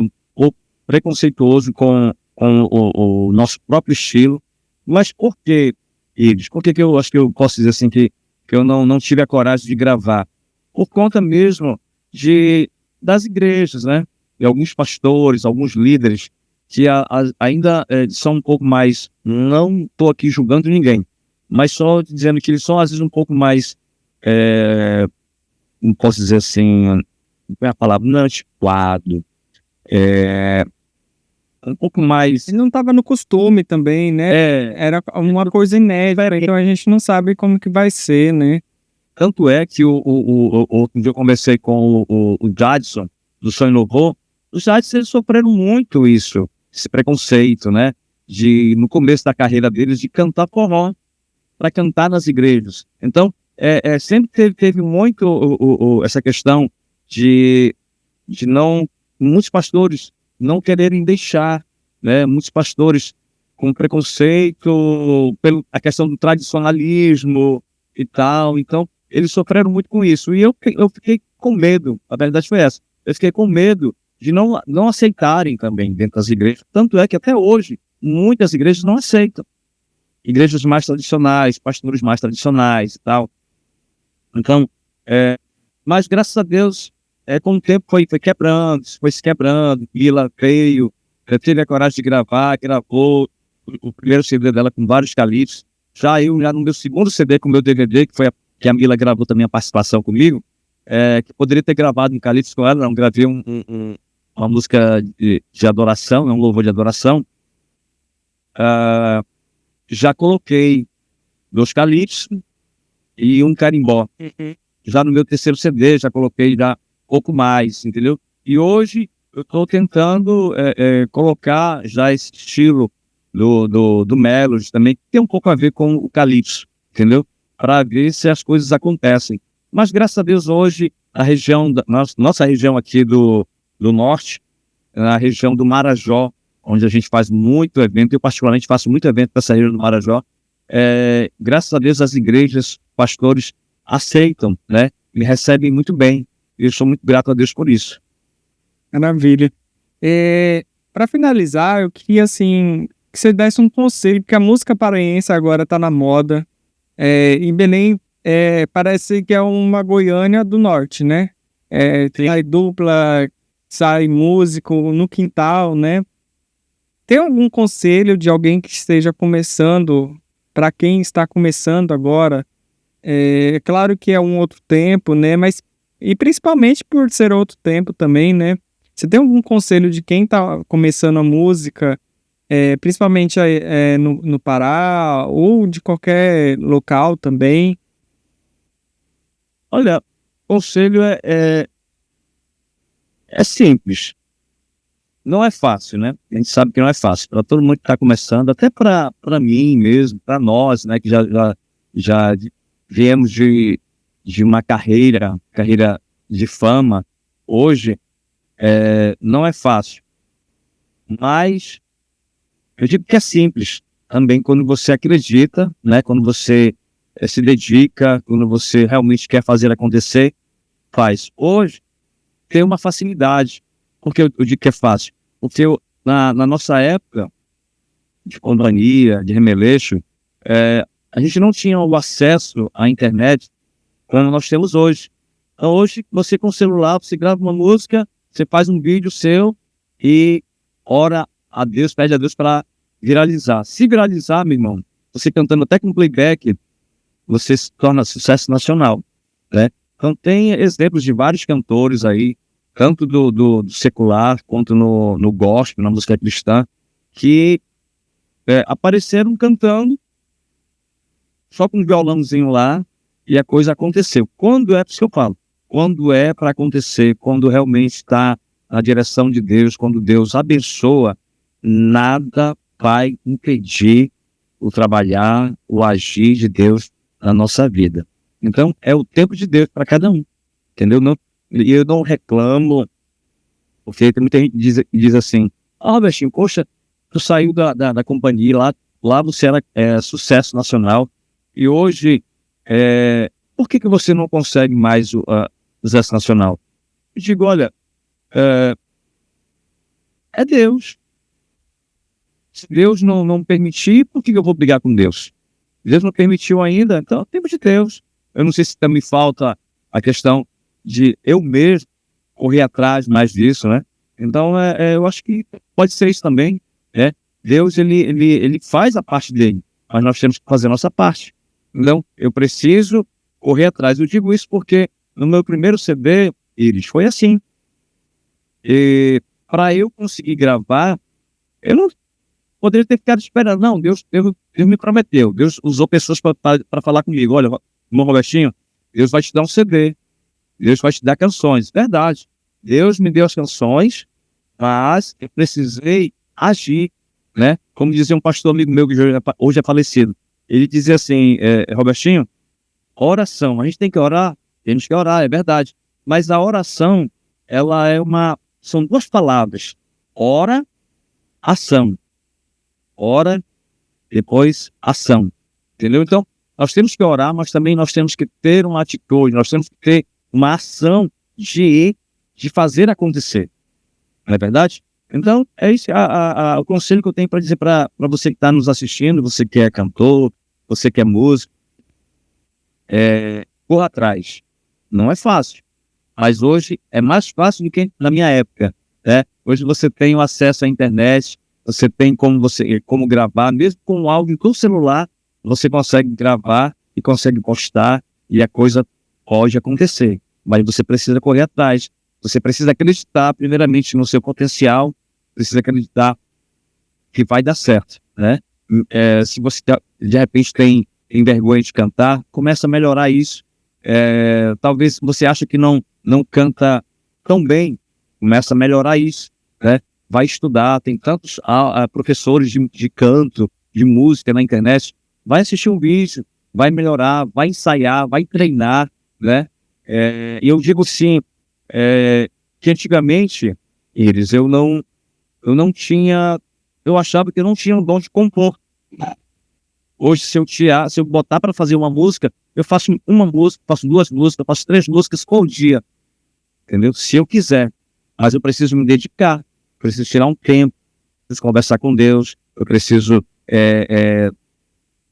um pouco preconceituoso com o nosso próprio estilo. Mas por quê, Ives? Por que eu acho que eu posso dizer assim que eu não tive a coragem de gravar? Por conta mesmo das igrejas, né? E alguns pastores, alguns líderes que ainda são um pouco mais... Não estou aqui julgando ninguém, mas só dizendo que eles são às vezes um pouco mais... não posso dizer assim... Não é a palavra? Não, antiquado. Um pouco mais... Ele não estava no costume também, né? Era uma coisa inédita, então a gente não sabe como que vai ser, né? Tanto é que outro dia eu conversei com o Jadson, do Sonho Louvor. Os Jadson, eles sofreram muito isso, esse preconceito, né? No começo da carreira deles, de cantar forró, para cantar nas igrejas. Então, sempre teve muito essa questão de não... Muitos pastores não quererem deixar, né? Muitos pastores com preconceito a questão do tradicionalismo e tal. Então, eles sofreram muito com isso. E eu fiquei com medo, a verdade foi essa. Eu fiquei com medo de não aceitarem também dentro das igrejas. Tanto é que até hoje, muitas igrejas não aceitam. Igrejas mais tradicionais, pastores mais tradicionais e tal. Então, mas graças a Deus, com o tempo foi se quebrando. Mila veio, teve a coragem de gravou o primeiro CD dela com vários calypsos. Já no meu segundo CD com o meu DVD, que a Mila gravou também a participação comigo, que poderia ter gravado um calypso com ela, não gravei uma música de adoração, um louvor de adoração. Já coloquei 2 calypsos e um carimbó. Já no meu terceiro CD, já coloquei já pouco mais, entendeu? E hoje eu estou tentando colocar já esse estilo do Melody também, que tem um pouco a ver com o calypso, entendeu? Para ver se as coisas acontecem. Mas graças a Deus hoje, a região, nossa região aqui do norte, na região do Marajó, onde a gente faz muito evento, eu particularmente faço muito evento para essa região do Marajó, graças a Deus as igrejas, pastores aceitam, né? Me recebem muito bem. Eu sou muito grato a Deus por isso. Maravilha. Para finalizar, eu queria assim que você desse um conselho, porque a música paraense agora está na moda. Em Belém parece que é uma Goiânia do norte, né? Sai dupla, sai músico no quintal, né? Tem algum conselho de alguém que esteja começando, para quem está começando agora? É claro que é um outro tempo, né? Mas, e principalmente por ser outro tempo também, né? Você tem algum conselho de quem está começando a música, principalmente no Pará, ou de qualquer local também? Olha, o conselho é simples. Não é fácil, né? A gente sabe que não é fácil. Para todo mundo que está começando, até para mim mesmo, para nós, né? Que já viemos de uma carreira de fama. Hoje, não é fácil. Mas eu digo que é simples. Também quando você acredita, né? Quando você se dedica, quando você realmente quer fazer acontecer, faz. Hoje, tem uma facilidade. Por que eu digo que é fácil? Porque na nossa época, de companhia, de remeleixo, a gente não tinha o acesso à internet como nós temos hoje. Então, hoje, você com o celular, você grava uma música, você faz um vídeo seu e ora a Deus, pede a Deus para viralizar. Se viralizar, meu irmão, você cantando até com playback, você se torna sucesso nacional, né? Então tem exemplos de vários cantores aí, tanto do secular quanto no gospel, na música cristã, que apareceram cantando só com um violãozinho lá e a coisa aconteceu. Quando é, por isso que eu falo, quando é para acontecer, quando realmente está na direção de Deus, quando Deus abençoa, nada vai impedir o trabalhar, o agir de Deus na nossa vida. Então, é o tempo de Deus para cada um, entendeu? E eu não reclamo, porque tem muita gente que diz assim, Robertinho, poxa, tu saiu da companhia, lá você era sucesso nacional, e hoje, por que você não consegue mais o sucesso nacional? Eu digo, olha, é Deus. Se Deus não permitir, por que eu vou brigar com Deus? Deus não permitiu ainda, então é o tempo de Deus. Eu não sei se também falta a questão de eu mesmo correr atrás mais disso, né? Então, eu acho que pode ser isso também, né? Deus, ele faz a parte dele, mas nós temos que fazer a nossa parte. Então, eu preciso correr atrás. Eu digo isso porque no meu primeiro CD, Iris, foi assim. E para eu conseguir gravar, eu não poderia ter ficado esperando. Não, Deus me prometeu. Deus usou pessoas para falar comigo. Olha, irmão Robertinho, Deus vai te dar um CD. Deus vai te dar canções. Verdade. Deus me deu as canções, mas eu precisei agir, né? Como dizia um pastor amigo meu que hoje é falecido. Ele dizia assim, Robertinho, oração. A gente tem que orar, é verdade. Mas a oração, são duas palavras. Ora, ação. Ora, depois ação. Entendeu? Então, nós temos que orar, mas também nós temos que ter uma atitude, nós temos que ter uma ação de fazer acontecer. Não é verdade? Então, é esse o conselho que eu tenho para dizer para você que está nos assistindo, você que é cantor, você que é músico, corra atrás. Não é fácil, mas hoje é mais fácil do que na minha época, né? Hoje você tem o acesso à internet, você tem como gravar, mesmo com o áudio do celular, você consegue gravar e consegue postar e a coisa pode acontecer. Mas você precisa correr atrás, você precisa acreditar primeiramente no seu potencial, precisa acreditar que vai dar certo, né? Se você de repente tem vergonha de cantar, começa a melhorar isso. Talvez você acha que não canta tão bem, começa a melhorar isso, né? Vai estudar, tem tantos professores de canto, de música na internet, vai assistir um vídeo, vai melhorar, vai ensaiar, vai treinar, né? E eu digo sim, que antigamente, Iris, eu não tinha, eu achava que eu não tinha o dom de compor. Hoje, se eu botar para fazer uma música, eu faço uma música, faço duas músicas, faço 3 músicas por dia, entendeu? Se eu quiser, mas eu preciso me dedicar, preciso tirar um tempo, preciso conversar com Deus, eu preciso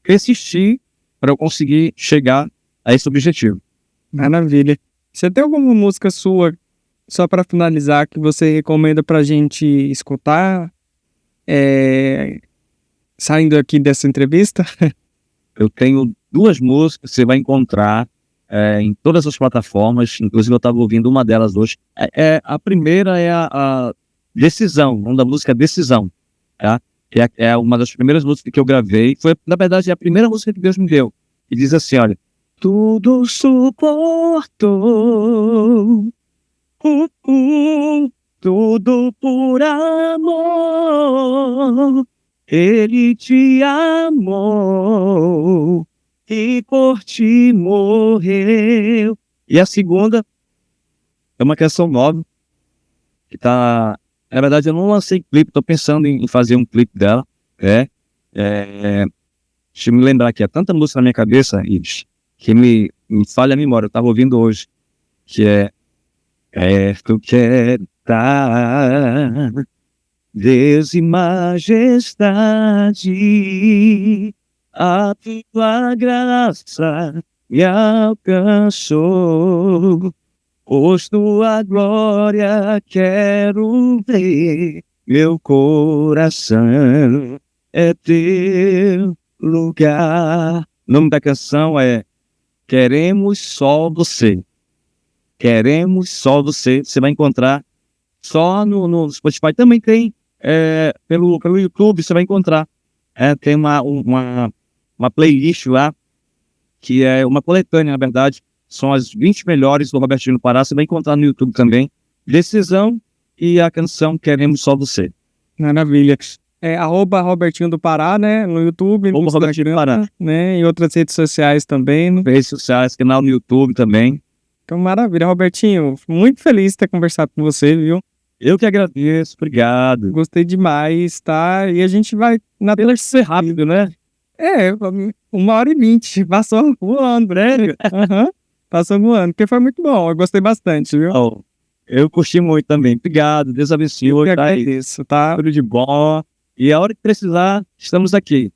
persistir para eu conseguir chegar a esse objetivo. Maravilha. Você tem alguma música sua, só para finalizar, que você recomenda pra gente escutar, saindo aqui dessa entrevista? Eu tenho 2 músicas que você vai encontrar em todas as plataformas, inclusive eu estava ouvindo uma delas hoje. A primeira é a Decisão, o nome da música é Decisão, tá? É uma das primeiras músicas que eu gravei, na verdade, é a primeira música que Deus me deu. E diz assim, olha, tudo suportou, tudo por amor, Ele te amou e por ti morreu. E a segunda é uma canção nova, que tá... Na verdade, eu não lancei clipe, tô pensando em fazer um clipe dela, deixa eu me lembrar aqui, há tanta música na minha cabeça, Iris, que me falha a memória, eu tava ouvindo hoje, que perto quero estar, Deus e majestade, a tua graça me alcançou, pois tua glória quero ver, meu coração é teu lugar. O nome da canção é Queremos Só Você. Queremos Só Você. Você vai encontrar só no Spotify. Também tem pelo YouTube, você vai encontrar. Tem uma playlist lá, que é uma coletânea, na verdade. São as 20 melhores do Robertinho do Pará. Você vai encontrar no YouTube também. Decisão e a canção Queremos Só Você. Maravilha. @Robertinho do Pará, né? No YouTube, no Robertinho do Pará. né? E outras redes sociais também. Redes sociais, canal no YouTube também. Então, maravilha, Robertinho. Muito feliz de ter conversado com você, viu? Eu que agradeço, obrigado. Gostei demais, tá? E a gente vai na Ser rápido, né? 1h20. Passou voando, né? Passou voando, porque foi muito bom. Eu gostei bastante, viu? Oh, eu curti muito também. Obrigado, Deus abençoe. Eu que agradeço, tá? Tudo de bom. E a hora que precisar, estamos aqui.